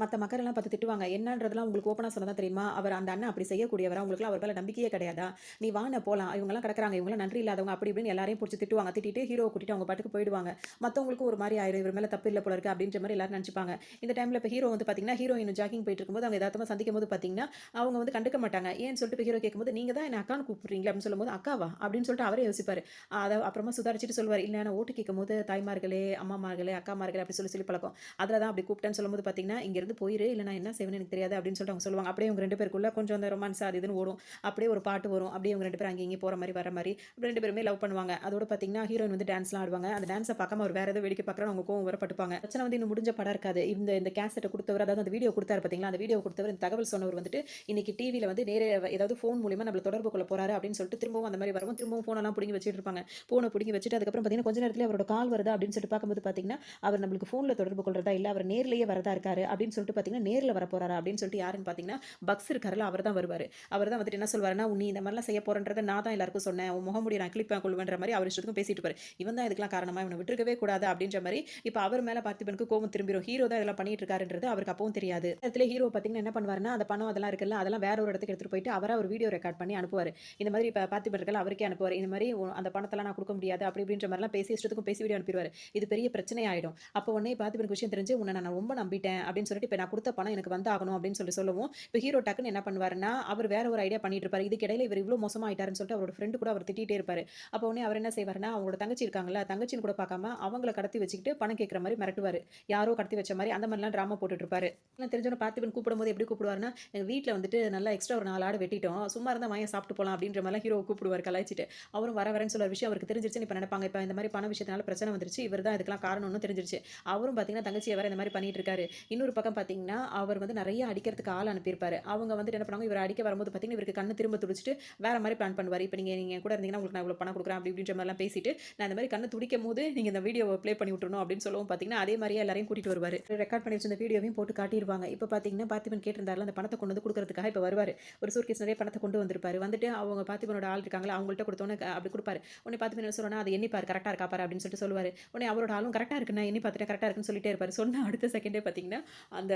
மற்ற மக்கள் பார்த்து திட்டுவாங்க. என்னன்றதெல்லாம் உங்களுக்கு ஓப்பனாக சொன்னதா தெரியுமா, அவர் அந்த அண்ணன் அப்படி செய்யக்கூடியவரா, உங்களுக்குலாம் அவர் மேலே நம்பிக்கையே கிடையாதா, நீ வான போகலாம், இவங்கெல்லாம் கிடக்குறாங்க, இவங்களாம் நன்றி இல்லாதவங்க அப்படி இப்படின்னு எல்லாரையும் பிடிச்சி திட்டுவாங்க. திட்டிட்டு ஹீரோ கூட்டிட்டு அவங்க பாட்டுக்கு போயிடுவாங்க. மற்றவங்களுக்கும் ஒரு மாதிரி ஆயிடும், இவர் மேலே தப்பு இல்லை போல இருக்கு அப்படின்ற மாதிரி எல்லாரும் நினச்சிப்பாங்க. இந்த டைமில் இப்போ ஹீரோ வந்து பார்த்தீங்கன்னா ஹீரோயின் ஜாக்கிங் போயிட்டு இருக்கும்போது அவங்க எதார்த்தமாக சந்திக்கும் போது பார்த்தீங்கன்னா அவங்க வந்து கண்டுக்க மாட்டாங்க. ஏன்னு சொல்லிட்டு இப்போ ஹீரோ கேட்கும்போது நீங்கள் தான் என்ன அக்கான்னு கூப்பிடுறீங்களா அப்படின்னு சொல்லும்போது அக்காவா அப்படின்னு சொல்லிட்டு அவரே யோசிப்பார். அதை அப்புறமா சுதாரிச்சுட்டு சொல்லுவார், இல்லை நான் ஓட்டு கேட்கும்போது தாய்மார்களே அம்மாமார்களே அக்காமார்களே அப்படி சொல்லி பழக்கம், அதில் தான் அப்படி கூப்பிட்டேன்னு சொல்லும்போது பார்த்தீங்கன்னா இங்கேருந்து போயிரு, இல்லை நான் என்ன செய்வேன்னு எனக்கு தெரியாது அப்படின்னு சொல்லிட்டு அவங்க சொல்லுவாங்க. அப்படியே இவங்க 2 பேருக்குள்ள கொஞ்சம் அந்த ரொமான்ஸ் அது இதுன்னு ஓடும். அப்படியே ஒரு பாட்டு வரும். அப்படியே இவங்க 2 பேரும் அங்கே இங்கே போகிற மாதிரி வர மாதிரி அப்படி 2 பேருமே லவ் பண்ணுவாங்க. அதோட பார்த்தீங்கன்னா ஹீரோயின் வந்து டான்ஸ்லாம் ஆடுவாங்க. அந்த டான்ஸை பார்க்காம அவர் வேறு ஏதோ வேடிக்கை பார்க்குறான்னு அவங்க கோவம் வரப்பட்டுப்பாங்க. பிரச்சனை வந்து இன்னும் முடிஞ்ச படம் இருக்காது. இந்த கேசட்டை கொடுத்தவர், அதாவது அந்த வீடியோ கொடுத்தாரு பார்த்தீங்களா, அந்த வீடியோ கொடுத்தவர் இந்த தகவல் சொன்னவர் வந்துட்டு இன்னைக்கு டிவியில் வந்து நேரே ஏதாவது ஃபோன் மூலியமா நம்மள தொடர்பு கொள்ள போறாரு அப்படின்னு சொல்லிட்டு திரும்பவும் அந்த மாதிரி வரவும் திரும்பவும் ஃபோனெல்லாம் பிடிங்கி வச்சுட்டு இருப்பாங்க. ஃபோனை பிடிங்கி வச்சுட்டு அதுக்கப்புறம் பார்த்தீங்கன்னா கொஞ்ச நேரத்தில் அவரோட கால் வருதா அப்படின்னு சொல்லிட்டு பார்க்கும்போது பார்த்தீங்கன்னா அவர் நம்மளுக்கு ஃபோனில் தொடர்பு கொள்றதா இல்லை அவர் நேர்லேயே வரதா இருக்காரு அப்படின்னு சொல்லிட்டு பார்த்தீங்கன்னா நேரில் வர போறாரு அப்படின்னு சொல்லிட்டு யாருன்னு பார்த்தீங்கன்னா பக்ஸ் இருக்காருல்ல அவர் தான் வருவார். அவர் தான் வந்துட்டு என்ன சொல்வாருன்னா, நீ இந்த மாதிரிலாம் செய்ய போறன்றதை நான் தான் எல்லாருக்கும் சொன்னேன், உன் முகமுடி நான் கிளிப் கொள்வேன்ற மாதிரி அவர் இஷ்டத்துக்கும் பேசிட்டு இருப்பாரு. இவன் தான் இதுக்கெல்லாம் காரணமா, இவனை விட்டுருக்கவே கூடாது அப்படின்ற மாதிரி இப்போ அவர் மேலே பார்த்திபனுக்கு கோவம் திரும்பிடும். ஹீரோ தான் இதெல்லாம் பண்ணிட்டு இருக்காருன்றது அவருக்கு அப்பவும் தெரியாது. இடத்துல ஹீரோ பார்த்தீங்கன்னா என்ன பண்ணுவாருன்னா அந்த பணம் அதெல்லாம் இருக்குல்ல அதெல்லாம் வேற ஒரு இடத்துக்கு எடுத்துட்டு போயிட்டு அவரை ஒரு வீடியோ ரெக்கார்ட் பண்ணி அனுப்புவார். இந்த மாதிரி இப்போ பார்த்திபன் இருக்கல அவருக்கே அனுப்புவார். இந்த மாதிரி அந்த பணத்தெல்லாம் நான் கொடுக்க முடியாது அப்படி இப்படின்ற மாதிரிலாம் பேசி இஷ்டத்துக்கும் பேசி வீடியோ அனுப்பிடுவார். இது பெரிய பிரச்சனை ஆயிடும். அப்போ உடனே பார்த்திபனுக்கு விஷயம் தெரிஞ்சு உன்னை நான் ரொம்ப நம்பிட்டேன் அப்படின்னு சொல்லிட்டு வந்துட்டு இப்போ நான் கொடுத்த பணம் எனக்கு வந்தாகணும் அப்படின்னு சொல்லவும் இப்போ ஹீரோ டக்குன்னு என்ன பண்ணுவாருன்னா அவர் வேற ஒரு ஐடியா பண்ணிட்டு இருப்பாரு. இதுக்கு இடையில இவர் இவ்வளோ மோசமா ஆயிட்டாருன்னு சொல்லிட்டு அவரோட ஃப்ரெண்டு கூட அவர் திட்டிகிட்டே இருப்பாரு. அப்போ உடனே அவர் என்ன செய்வாருன்னா அவங்களோட தங்கச்சி இருக்காங்கல்ல, தங்கச்சின்னு கூட பார்க்காம அவங்கள கடத்தி வச்சுக்கிட்டு பணம் கேட்குற மாதிரி மிரட்டுவாரு. யாரோ கடத்தி வச்ச மாதிரி அந்த மாதிரிலாம் ட்ராமா போட்டுட்டு இருப்பாரு. எல்லாம் தெரிஞ்சவன பார்த்திபன் கூப்பிடும்போது எப்படி கூப்பிடுவாருன்னா, எங்க வீட்டில் வந்துட்டு நல்லா எக்ஸ்ட்ரா ஒரு 4 ஆடு வெட்டிட்டோம், சும்மா இருந்தால் வாங்கி சாப்பிட்டு போகலாம் அப்படின்ற மாதிரிலாம் ஹீரோ கூப்பிடுவார் கலாய்ச்சிட்டு. அவரும் வரேன்னு சொல்ல விஷயம் அவருக்கு தெரிஞ்சிருச்சுன்னு இப்போ நினைப்பாங்க. இப்போ இந்த மாதிரி பண விஷயத்தினால பிரச்சனை வந்துருச்சு, இவர் தான் இதுக்கெல்லாம் காரணம்னு தெரிஞ்சிருச்சு. அவரும் பார்த்தீங்கன்னா தங்கச்சியை வேற இந்த மாதிரி பண்ணிட்டு இருக்காரு. இன்னொரு பக்கம் பார்த்தீங்கன்னா அவர் வந்து நிறைய அடிக்கிறதுக்கு ஆள் அனுப்பியிருப்பாரு. அவங்க வந்துட்டு என்ன பண்ணுவாங்க, இவர் அடிக்க வரும்போது பார்த்தீங்கன்னா இவருக்கு கண்ணு திரும்ப துடிச்சிட்டு வேற மாதிரி பிளான் பண்ணுவார். இப்போ நீங்கள் கூட இருந்தீங்கன்னா உங்களுக்கு நான் இவ்வளோ பணம் கொடுக்குறேன் அப்படி இப்படின்ற மாதிரிலாம் பேசிட்டு நான் இந்த மாதிரி கண்ணு துடிக்கும் போது நீங்கள் இந்த வீடியோவை ப்ளே பண்ணி விட்டுறணும் அப்படின்னு சொல்லவும் பார்த்தீங்கன்னா அதே மாதிரியே எல்லாரையும் கூட்டிட்டு வருவார். ரெக்கார்ட் பண்ணி வச்சிருந்த வீடியோவையும் போட்டு காட்டிடுவாங்க. இப்போ பார்த்தீங்கன்னா பார்த்திபன் கேட்டிருந்தாருல அந்த பணத்தை கொண்டு வந்து கொடுக்கறதுக்காக இப்போ வருவார். ஒரு சூட்கேஸ் நிறைய பணத்தை கொண்டு வந்திருப்பாரு. வந்துட்டு அவங்க பார்த்திபனோட ஆள் இருக்காங்களா அவங்கள்ட்ட கொடுத்தோன்னே அப்படி கொடுப்பாரு. உடனே பார்த்திபன் என்ன சொல்லுவானா, அதை எண்ணிப்பார் கரெக்டாக இருக்கா பாரு அப்படின்னு சொல்லிட்டு சொல்லுவார். உடனே அவரோட ஆளும் கரெக்டாக இருக்கு, நான் எண்ணி பார்த்துட்டேன் கரெக்டாக இருக்குன்னு சொல்லிட்டே இருப்பார். சொன்ன அடுத்த செகண்டே பார்த்தீங்கன்னா அந்த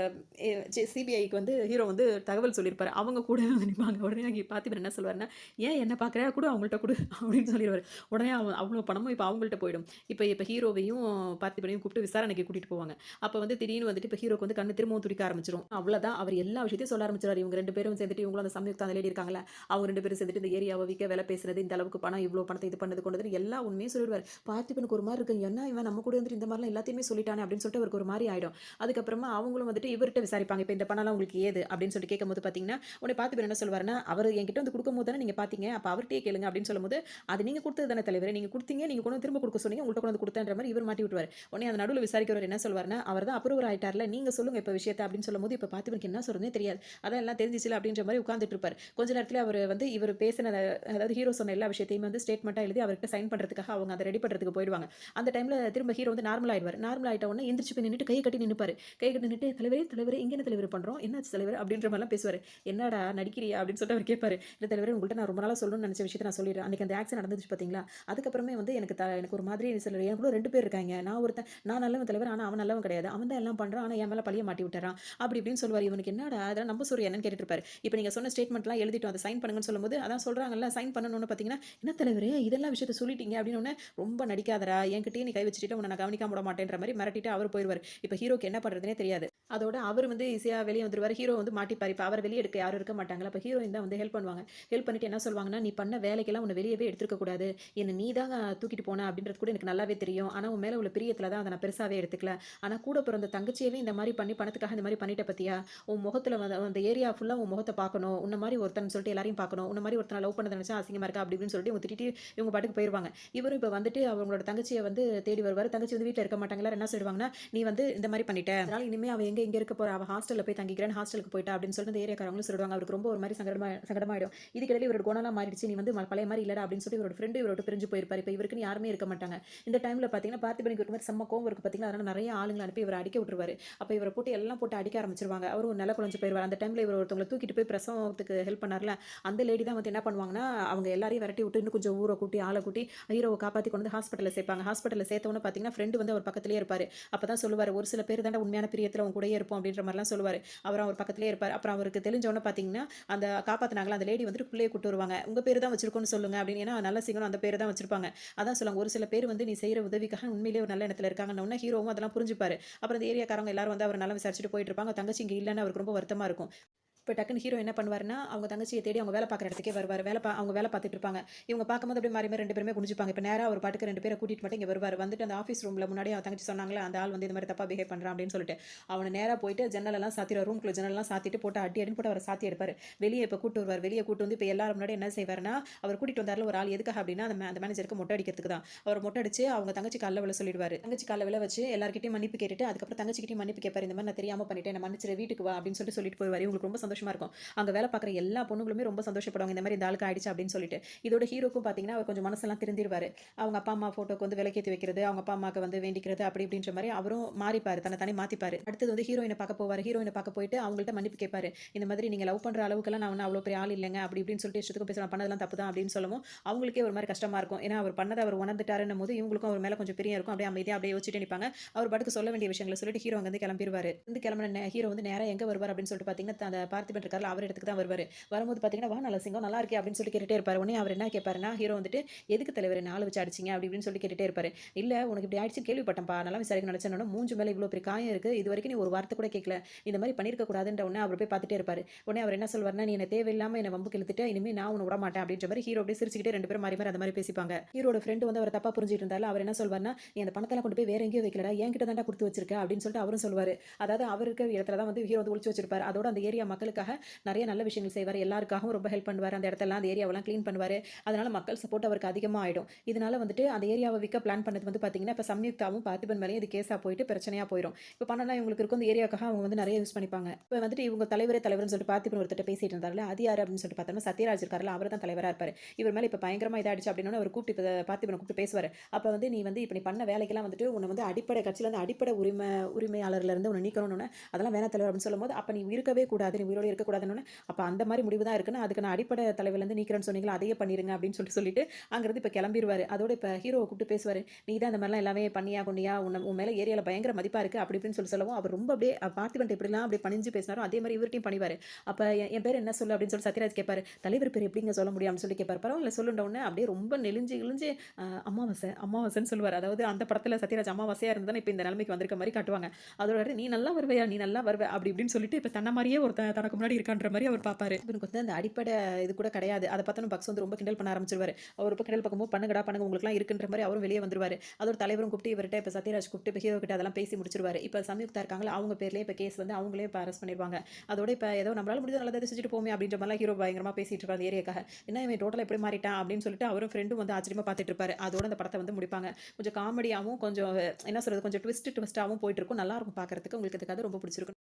சிபிஐக்கு வந்து ஹீரோ வந்து தகவல் சொல்லியிருப்பாரு. அவங்க கூட வந்து நிற்பாங்க. உடனே அங்கே பார்த்திபன் என்ன சொல்லுவாருன்னா, ஏன் என்ன பார்க்குற கூட அவங்கள்ட்ட கொடு அப்படின்னு சொல்லிடுவார். உடனே அவ்வளோ பணமும் இப்போ அவங்கள்ட்ட போயிடும். இப்போ ஹீரோவையும் பார்த்திபனையும் கூப்பிட்டு விசாரணைக்கு கூட்டிகிட்டு போவாங்க. அப்போ வந்து திடீர்னு வந்துட்டு இப்போ ஹீரோக்கு வந்து கண்ணு திரும்பவும் துடிக்க ஆரம்பிச்சிடும். அவ்வளோதான், அவர் எல்லா விஷயத்தையும் சொல்ல ஆரம்பிச்சிடாரு. இவங்க 2 பேரும் சேர்ந்துட்டு இவங்களும் அந்த சம்யுக்தா அந்த லேடி இருக்காங்களா, அவங்க 2 பேரும் சேர்ந்துட்டு இந்த ஏரியாவை விற்க வேலை பேசுறது, இந்த அளவுக்கு பணம் இவ்வளோ பணத்தை இது பண்ணது கொண்டது எல்லா உண்மையும் சொல்லிடுவார். பார்த்திபனுக்கு ஒரு மாதிரி இருக்கு, என்ன இவன் நம்ம கூட வந்துட்டு இந்த மாதிரிலாம் எல்லாத்தையுமே சொல்லிட்டானே அப்படின்னு சொல்லிட்டு அவருக்கு ஒரு மாதிரி ஆயிடும். அதுக்கப்புறமா அவங்களும் வந்துட்டு இவர்கிட்ட விசாரிப்பாங்க. இப்போ இந்த பணம்லாம் உங்களுக்கு ஏது அப்படின்னு சொல்லிட்டு கேட்கும்போது பார்த்தீங்கன்னா உடனே பார்த்திபன் என்ன சொல்லுவாருன்னா, அவர் என்கிட்ட வந்து கொடுக்கும்போது தானே நீங்கள் பார்த்தீங்க, அப்போ அவர்கிட்டயே கேளுங்க அப்படின்னு சொல்லும்போது, அது நீங்கள் கொடுத்தது தானே தலைவர், நீங்கள் கொடுத்தீங்க, நீங்கள் கொண்டு திரும்ப கொடுக்க சொன்னீங்க, உங்கள்கிட்ட கொண்டு வந்து கொடுத்தேன்ற மாதிரி இவர் மாட்டி விட்டுவார். உடனே அந்த நடுவில் விசாரிக்கிறவர் என்ன சொல்வாருன்னா, அவர் தான் அப்ரூவர் ஆயிட்டார்ல, நீங்கள் சொல்லுங்க இப்போ விஷயத்தை அப்படின்னு சொல்லும்போது இப்போ பார்த்திபனுக்கு என்ன சொல்றதுனே தெரியாது. அதான் எல்லாம் தெரிஞ்சிச்சுல அப்படின்ற மாதிரி உட்காந்துட்டு இருப்பார். கொஞ்ச நேரத்தில் அவர் வந்து இவர் பேசின அதாவது ஹீரோ சொன்ன எல்லா விஷயத்தையும் வந்து ஸ்டேட்மெண்ட்டாக எழுதி அவர்கிட்ட சைன் பண்ணுறதுக்காக அவங்க அதை ரெடி பண்ணுறதுக்கு போயிடுவாங்க. அந்த டைமில் திரும்ப ஹீரோ வந்து நார்மல் ஆயிடுவார். நார்மல் ஆயிட்ட உடனே எந்திரிச்சு போய் நின்றுட்டு கையை கட்டி நின்றுப்பார். கை கட்டி நின்றுட்டு தலைவரே தலைவரே இங்கே என்ன தலைவர் பண்ணுறோம், என்னாச்சு தலைவர் அப்படின்ற மாதிரிலாம் பேசுவார். என்னடா நடிக்கிறியா அப்படின்னு சொல்லிட்டு அவர் கேட்பாரு. இல்லை தலைவரே உங்கள்கிட்ட நான் ரொம்ப நாளாக சொல்லணும்னு நினச்ச விஷயத்தை நான் சொல்லிடுறேன். அன்றைக்கி அந்த ஆக்சிடென்ட் நடந்துச்சு பார்த்தீங்களா, அதுக்கப்புறமே வந்து எனக்கு ஒரு மாதிரி சில என் கூட 2 பேர் இருக்காங்க. நான் நல்லவன் தலைவர், ஆனால் அவன் நல்லவன் கிடையாது. அவன் தான் எல்லாம் பண்ணுறான், ஆனால் என் மேலே பழிய மாட்டி விட்டுறான் அப்படி இப்படின்னு சொல்லுவார். இவனுக்கு என்னடா அதெல்லாம் நம்ப சொல்றியா என்னன்னு கேட்டுட்டு இருப்பாரு. இப்போ நீங்கள் சொன்ன ஸ்டேட்மெண்ட்லாம் எழுதிட்டோம், அதை சைன் பண்ணுங்கன்னு சொல்லும்போது அதான் சொல்கிறாங்கல்ல சைன் பண்ணணும்னு பார்த்தீங்கன்னா, என்ன தலைவரே இதெல்லாம் விஷயத்தை சொல்லிட்டீங்க அப்படின்னு ரொம்ப நடிக்காதரா, என்கிட்டயே நீ கை வச்சுட்டு உன்னை நான் கவனிக்காம விட மாட்டேன்ற மாதிரி மிரட்டிட்டு அவர் போயிடுவார். இப்போ ஹீரோக்கு என்ன பண்ணுறதுனே தெரியாது. அதோட அவர் வந்து ஈஸியாக வெளியே வந்துருவார். ஹீரோ வந்து மாட்டிப்பார். இப்போ அவர் வெளியே எடுக்க யாரும் இருக்க மாட்டாங்களா, அப்போ ஹீரோயின் தான் வந்து ஹெல்ப் பண்ணுவாங்க. ஹெல்ப் பண்ணிட்டு என்ன சொல்லுவாங்கன்னா, நீ பண்ண வேலைக்கெல்லாம் உன்னை வெளியவே எடுத்துக்க கூடாது, என்ன நீ தான் தூக்கிட்டு போன அப்படின்றது கூட எனக்கு நல்லாவே தெரியும். ஆனால் உன் மேலே உள்ள பிரியத்தில் தான் அதை நான் பெருசாகவே எடுத்துக்கல. ஆனால் கூட பிறந்த தங்கச்சியவே இந்த மாதிரி பண்ணி பணத்துக்காக இந்த மாதிரி பண்ணிட்ட பற்றியா, உன் முகத்தில் வந்து அந்த ஏரியா ஃபுல்லாக உன் முகத்தை பார்க்கணும், உன்ன மாதிரி ஒருத்தன் சொல்லிட்டு எல்லாரையும் பார்க்கணும், உன்ன மாதிரி ஒருத்தனை லவ் பண்ணதை நினச்சா அசிங்கமாக இருக்கா அப்படி இப்படின்னு சொல்லிட்டு இவங்க திட்டிட்டு இவங்க பாட்டுக்கு போயிடுவாங்க. இவரும் இப்போ வந்துட்டு அவங்களோட தங்கச்சியை வந்து தேடி வருவார். தங்கச்சி வந்து வீட்டில் இருக்க மாட்டாங்களா, என்ன சொல்லுவாங்கன்னா, நீ வந்து இந்த மாதிரி பண்ணிட்ட, அதனால இனிமேல் அவள் எங்கே இருக்க போறா, அவள் ஹாஸ்டலில் போய் தங்கிக்கிறேன், ஹாஸ்டலுக்கு போயிட்டா அப்படின்னு சொல்லிட்டு அந்த ஏரியாக்காரங்களும் சொல்லுவாங்க. அவருக்கு ரொம்ப ஒரு மாதிரி சங்கடமாயிடும். இதுக்கிடையில இவரோட குணம்லாம் மாறிடுச்சு, நீ வந்து பழைய மாதிரி இல்லடா அப்படின்னு சொல்லி இவரோட ஃப்ரெண்டு இவரோட பிரிஞ்சு போயிருப்பார். இப்போ இவருக்குன்னு யாருமே இருக்க மாட்டாங்க. இந்த டைமில் பார்த்தீங்கன்னா பார்த்திபனுக்கு ஒரு மாதிரி செம்ம கோவம் இருக்கு பார்த்தீங்கன்னா, அதனால நிறைய ஆளுங்களை அனுப்பி இவரை அடிக்க விட்டுருவாரு. அப்போ இவரை போட்டு எல்லாம் போட்டு அடிக்க ஆரம்பிச்சிருவாங்க. அவரும் நில குழஞ்சு போயிடுவார். அந்த டைமில் இவர் ஒருத்தவங்களை தூக்கிட்டு போய் பிரசவத்துக்கு ஹெல்ப் பண்ணார்ல, அந்த லேடி தான் வந்து என்ன பண்ணுவாங்கன்னா, அவங்க எல்லாரையும் விரட்டி விட்டு இன்னும் கொஞ்சம் ஊரை கூட்டி ஆளை கூட்டி ஹீரோவை காப்பாற்றி கொண்டு வந்து ஹாஸ்பிட்டலில் சேர்ப்பாங்க. ஹாஸ்பிட்டலில் சேர்த்தவொன்னே பார்த்தீங்கன்னா ஃப்ரெண்டு வந்து அவர் பக்கத்துலேயே இருப்பார். அப்போ தான் சொல்லுவார், ஒரு சில பேர் தாண்டா உண்மையான பிரியத்தில் அவங்க கூடயே இருப்போம் அப்படின்ற மாதிரிலாம் சொல்லுவார். அவர் பக்கத்துலேயே இருப்பார். அப்புறம் அவருக்கு தெரிஞ்சவொன்னே பார்த்தீங்கன்னா, அந்த காப்பாற்றினாங்களா அந்த லேடி வந்துட்டு பிள்ளையை கூட்டு வருவாங்க. உங்கள் பேர் தான் வச்சிருக்கோன்னு சொல்லுங்க அப்படின்னு. ஏன்னா நல்ல சிங்கனும் அந்த பேர் தான் வச்சிருப்பாங்க. அதான் சொல்லுவாங்க, ஒரு சில பேர் வந்து நீ செய்கிற உதவிக்காக உண்மையிலேயே ஒரு நல்ல இடத்துல இருக்காங்கன்னு ஹீரோவும் அதெல்லாம் புரிஞ்சுப்பாரு. அப்புறம் அந்த ஏரியாக்காரங்க எல்லாரும் வந்து அவர் நல்லா விசாரிச்சுட்டு போயிட்டு இருப்பாங்க. தங்கச்சி இங்கே இல்லைன்னு அவருக்கு ரொம்ப வருத்தமாக இருக்கும். இப்போ டக்குன்னு ஹீரோ என்ன பண்ணுவாருன்னா, அவங்க தங்கச்சியை தேடி அவங்க வேலை பார்க்குற இடத்துக்கே வருவார். அவங்க வேலை பார்த்துட்டு இருப்பாங்க. இவங்க பார்க்கும்போது அப்படியே மாறி மாறி 2 பேருமே குனிஞ்சுப்பாங்க. இப்போ நேரா ஒரு பாட்டுக்கு 2 பேரை கூட்டிட்டு மட்டும் இங்கே வருவார். வந்துட்டு அந்த ஆஃபீஸ் ரூமில் முன்னாடி அவன் தங்கச்சி சொன்னாங்களே, அந்த ஆள் வந்து இந்த மாதிரி தப்பா பிஹேவ் பண்ணுறான் அப்படின்னு சொல்லிட்டு அவனை நேராக போயிட்டு ஜன்னலெல்லாம் சாத்திடுவார். ரூம்குள்ள ஜன்னலெல்லாம் சாத்திட்டு போட்டு அடின்னு போட்டு அவரை சாத்தி எடுப்பார். வெளியே இப்போ கூட்டு வருவார். வெளியே கூட்டு வந்து இப்போ எல்லாரும் முன்னாடி என்ன செய்வாருன்னா, அவர் கூட்டிட்டு வந்தார்ல ஒரு ஆள், எதுக்காக அப்படின்னா அந்த மேனேஜருக்கு மொட்டை அடிக்கிறதுக்கு தான். அவர் மொட்டை அடிச்சு அவங்க தங்கச்சி காலில் விழ சொல்லிடுவார். தங்கச்சி காலில் விழ வச்சு எல்லார்கிட்டையும் மன்னிப்பு கேட்டுட்டு அதுக்கப்புறம் தங்கச்சிக்கிட்டையும் மன்னிப்பு கேட்பார். இந்த மாதிரி நான் தெரியாமல் பண்ணிட்டேன், என்ன மன்னிச்சிரு, வீட்டுக்கு வா அப்படின்னு சொல்லிட்டு போயிடுவார். இவங்களுக்கு ரொம்ப சந்தோஷமா இருக்கும். அங்கே வேலை பார்க்குற எல்லா பொண்ணுங்களுமே ரொம்ப சந்தோஷப்படுவாங்க, இந்த மாதிரி இந்த ஆளுக்கு ஆயிடுச்சு அப்படின்னு சொல்லிட்டு. இதோட ஹீரோக்கும் பார்த்தீங்கன்னா அவர் கொஞ்சம் மனசெல்லாம் திருந்திடுவார். அவங்க அப்பா அம்மா ஃபோட்டோக்கு வந்து விலைக்கேற்றி வைக்கிறது, அவங்க அப்பா அம்மாவுக்கு வந்து வேண்டிக்கிறது அப்படி இப்படின்ற மாதிரி அவரும் மாறிப்பார், தன்னை தானே மாற்றிப்பார். அடுத்தது வந்து ஹீரோயினை பார்க்க போவார். ஹீரோயினை பார்க்க போயிட்டு அவங்கள்ட்ட மன்னிப்பு கேட்பாரு. இந்த மாதிரி நீங்கள் லவ் பண்ணுற அளவுக்குலாம் நான் அவ்வளோ பெரிய ஆள் இல்லைங்க அப்படி இப்படின்னு சொல்லிட்டு இஷ்டத்துக்கு பேச நான் பண்ணதெல்லாம் தப்பு தான் அப்படின்னு சொல்லவும் அவங்களுக்கே ஒரு மாதிரி கஷ்டமாக இருக்கும். ஏன்னா அவர் பண்ணதை அவர் உணர்ந்துட்டாருன்னும் போது இவங்களுக்கும் அவர் மேலே கொஞ்சம் பெரிய இருக்கும். அப்படியே அமைதியாக அப்படியே யோசிச்சுட்டு நிற்பாங்க. அவர் பாட்டுக்கு சொல்ல வேண்டிய விஷயங்களை சொல்லிட்டு ஹீரோ வந்து கிளம்பிடுவார். வந்து கிளம்பின ஹீரோ வந்து நேராக எங்கே வருவார் அப்படின்னு சொல்லிட்டு பார்த்தீங்கன்னா, அந்த பார்த்திபன் இருக்கார்ல, அவர் இடத்துக்கு தான் வருவாரு. வரும்போது பார்த்தீங்கன்னா, "வா நலசிங்கம் நல்லா இருக்கே" அப்படின்னு சொல்லி கேட்டுட்டே இருப்பாரு. உடனே அவர் என்ன கேட்பாருன்னா, ஹீரோ வந்துட்டு, "எதுக்கு தலைவரே என்ன ஆள வச்சு அடிச்சீங்க?" அப்படி இப்படின்னு சொல்லி கேட்டுட்டே இருப்பாரு. "இல்ல உனக்கு இப்படி ஆயிடுச்சுன்னு கேள்விப்பட்டேன்ப்பா. நல்லா விசாரிக்கணும்னு நினைச்சேன்னோன, மூஞ்சி மேல இவ்வளோ பெரிய காயம் இருக்கு. இதுவரைக்கும் நீ ஒரு வார்த்தை கூட கேட்கல. இந்த மாரி பண்ணியிருக்க கூடாதுன்ற உடனே அவர் போய் பார்த்துட்டே இருப்பாரு. உடனே அவர் என்ன சொல்வாருன்னா, "நீ என்ன தேவையில்லாம என்ன வம்புக்கு இழுத்துட்ட. இனிமே நான் உன்ன விடமாட்டேன்." அப்படின்ற மாரி ஹீரோ அப்படியே சிரிச்சுக்கிட்டே 2 பேரும் மாறி மாறி அந்த மாரி பேசிப்பாங்க. ஹீரோட ஃப்ரெண்ட் வந்து அவர தப்பா புரிஞ்சுட்டு இருந்தார்ல, அவர் என்ன சொல்வாருன்னா, "நீ அந்த பணத்தெல்லாம் கொண்டு போய் வேற எங்கேயோ வைக்கலடா. என்கிட்ட தான்டா குடுத்து வச்சிருக்க." அப்படின்னு சொல்லிட்டு அவரும் சொல்லுவாரு. அதாவது அவர் இருக்கிற இடத்துல தான் வந்து ஹீரோ வந்து ஒளிச்சு வச்சிருப்பாரு. அதோட அந்த ஏரியா மக்களுக்காக நெறைய நல்ல விஷயங்கள் செய்வாரு. எல்லாருக்காகவும் ரொம்ப ஹெல்ப் பண்ணுவாரு. அந்த இடத்தெல்லாம் அந்த ஏரியாவெல்லாம் கிளீன் பண்ணுவாரு. அதனால மக்கள் சப்போர்ட் அவருக்கு அதிகமா ஆயிடும். இதனால வந்துட்டு அந்த ஏரியாவ விக்க பிளான் பண்ணது வந்து பார்த்தீங்கன்னா, இப்ப சம்யுக்தாவும் பார்த்திபன் மேலயும் இது கேஸா போயிட்டு பிரச்சனையா போயிரும். இப்ப பணம்லாம் இவங்களுக்கு இருக்கும். இந்த ஏரியாக்காக அவங்க வந்து நெறைய யூஸ் பண்ணிப்பாங்க. இப்ப வந்துட்டு இவங்க தலைவரே தலைவர்ன்னு சொல்லிட்டு பார்த்திபன் ஒருத்தர்ட்ட பேசிட்டு இருந்தார்ல, அது யாரு அப்படின்னு சொல்லிட்டு பார்த்தோம்னா, சத்யராஜ் இருக்கார்ல, அவர் தான் தலைவரா இருப்பாரு. இவர் மேல இப்ப பயங்கரமா இதாயிடுச்சு அப்படின்னோன, அவர் கூப்பிட்டு இப்ப பார்த்திபன கூப்பிட்டு பேசுவாரு. அப்ப வந்து நீ வந்து இப்ப நீ பண்ண வேலைக்கெல்லாம் வந்துட்டு உன்ன வந்து அடிப்படை கட்சியில இருந்து அடிப்படை உரிமையாளர்ல இருந்து உன்ன நீக்கணும்னு அதெல்லாம் வேணா தலைவர் அப்படின்னு சொல்லும்போது, அப்ப நீ இருக்கவே கூடாது. நீ உயிரோட இருக்கக்கூடாதுன்னோனே, அப்ப அந்த மாரி முடிவு தான் இருக்குன்னு, அதுக்கு நான் அடிப்படை தலைவர்ல இருந்து நீக்கிறேன்னு சொன்னீங்களா, அதையே பண்ணிருங்க அப்படின்னு சொல்லிட்டு அங்கிருந்து இப்ப கிளம்பிருவாரு. அதோட இப்ப ஹீரோவ கூப்பிட்டு பேசுவாரு. நீ தான் இந்த மாரிலாம் எல்லாமே பண்ணியா, கொண்டியா, உன் மேல ஏரியால பயங்கர மதிப்பா இருக்கு. அப்படி இப்படின்னு சொல்லவும், அவர் ரொம்ப அப்படியே பார்த்திபன்ட்ட எப்படிலாம் அப்படியே பணிஞ்சு பேசினாரோ, அதே மாரி இவர்ட்டயும் பணிவாரு. அப்ப என் பேர் என்ன சொல்லு அப்படின்னு சொல்லி சத்யராஜ் கேட்பாரு. தலைவர் பேர் எப்படிங்க சொல்ல முடியும் அப்படின்னு சொல்லி கேட்பாரு. பரவாயில்ல சொல்லுன்ற உடனே அப்படியே ரொம்ப நெளிஞ்சு கிழிஞ்சு அமாவாசைன்னு சொல்லுவாரு. அதாவது அந்த படத்துல சத்யராஜ் அமாவாசையா இருந்தா இப்ப இந்த நிலைமைக்கு வந்திருக்க மாரி காட்டுவாங்க. அதோட நீ நல்லா வருவையா, நீ நல்லா வருவ அப்படி இப்படின்னு சொல்லிட்டு இப்ப தன்ன மாரியே ஒருத்தன் தனக்கு முன்னாடி இருக்கான்ற மாரி அவர் பார்ப்பாரு. இவனுக்கு வந்து அந்த அடிப்படை இது கூட கிடையாது. அத பார்த்தோன பக்ஸ் வந்து ரொம்ப கிண்டல் பண்ண ஆரம்பிச்சுருவாரு. அவர் இப்ப கிண்டல் பண்ணும்போது பண்ணுங்கடா பண்ணுங்க உங்களுக்குலாம் இருக்குன்ற மாரி அவரும் வெளியே வந்துருவாரு. அதோட தலைவரும் கூப்பிட்டு இவர்ட்ட இப்ப சத்யராஜ் கூப்பிட்டு இப்ப ஹீரோ கிட்ட அதெல்லாம் பேசி முடிச்சிருவாரு. இப்ப சம்யுக்தா இருக்காங்கல்ல, அவங்க பேர்லயே இப்ப கேஸ் வந்து அவங்களே இப்ப அரெஸ்ட் பண்ணிருவாங்க. அதோட இப்ப ஏதோ நம்மளால முடிஞ்சது நல்லதா செஞ்சுட்டு போமே அப்படின்ற மாரிலாம் ஹீரோ பயங்கரமா பேசிட்டு இருப்பாரு அந்த ஏரியாக்காக. என்ன இவன் டோட்டலா எப்படி மாறிட்டான் அப்படின்னு சொல்லிட்டு அவரும் ஃப்ரெண்டும் வந்து ஆச்சரியமா பார்த்துட்டு இருப்பாரு. அதோட அந்த படத்த வந்து முடிப்பாங்க. கொஞ்சம் காமெடியாவும் கொஞ்சம் என்ன சொல்றது கொஞ்சம் ட்விஸ்ட்டாவும் போயிட்டு இருக்கும். நல்லா இருக்கும் பார்க்கறதுக்கு. உங்களுக்கு இந்த கதை ரொம்ப பிடிச்சிருக்கும்.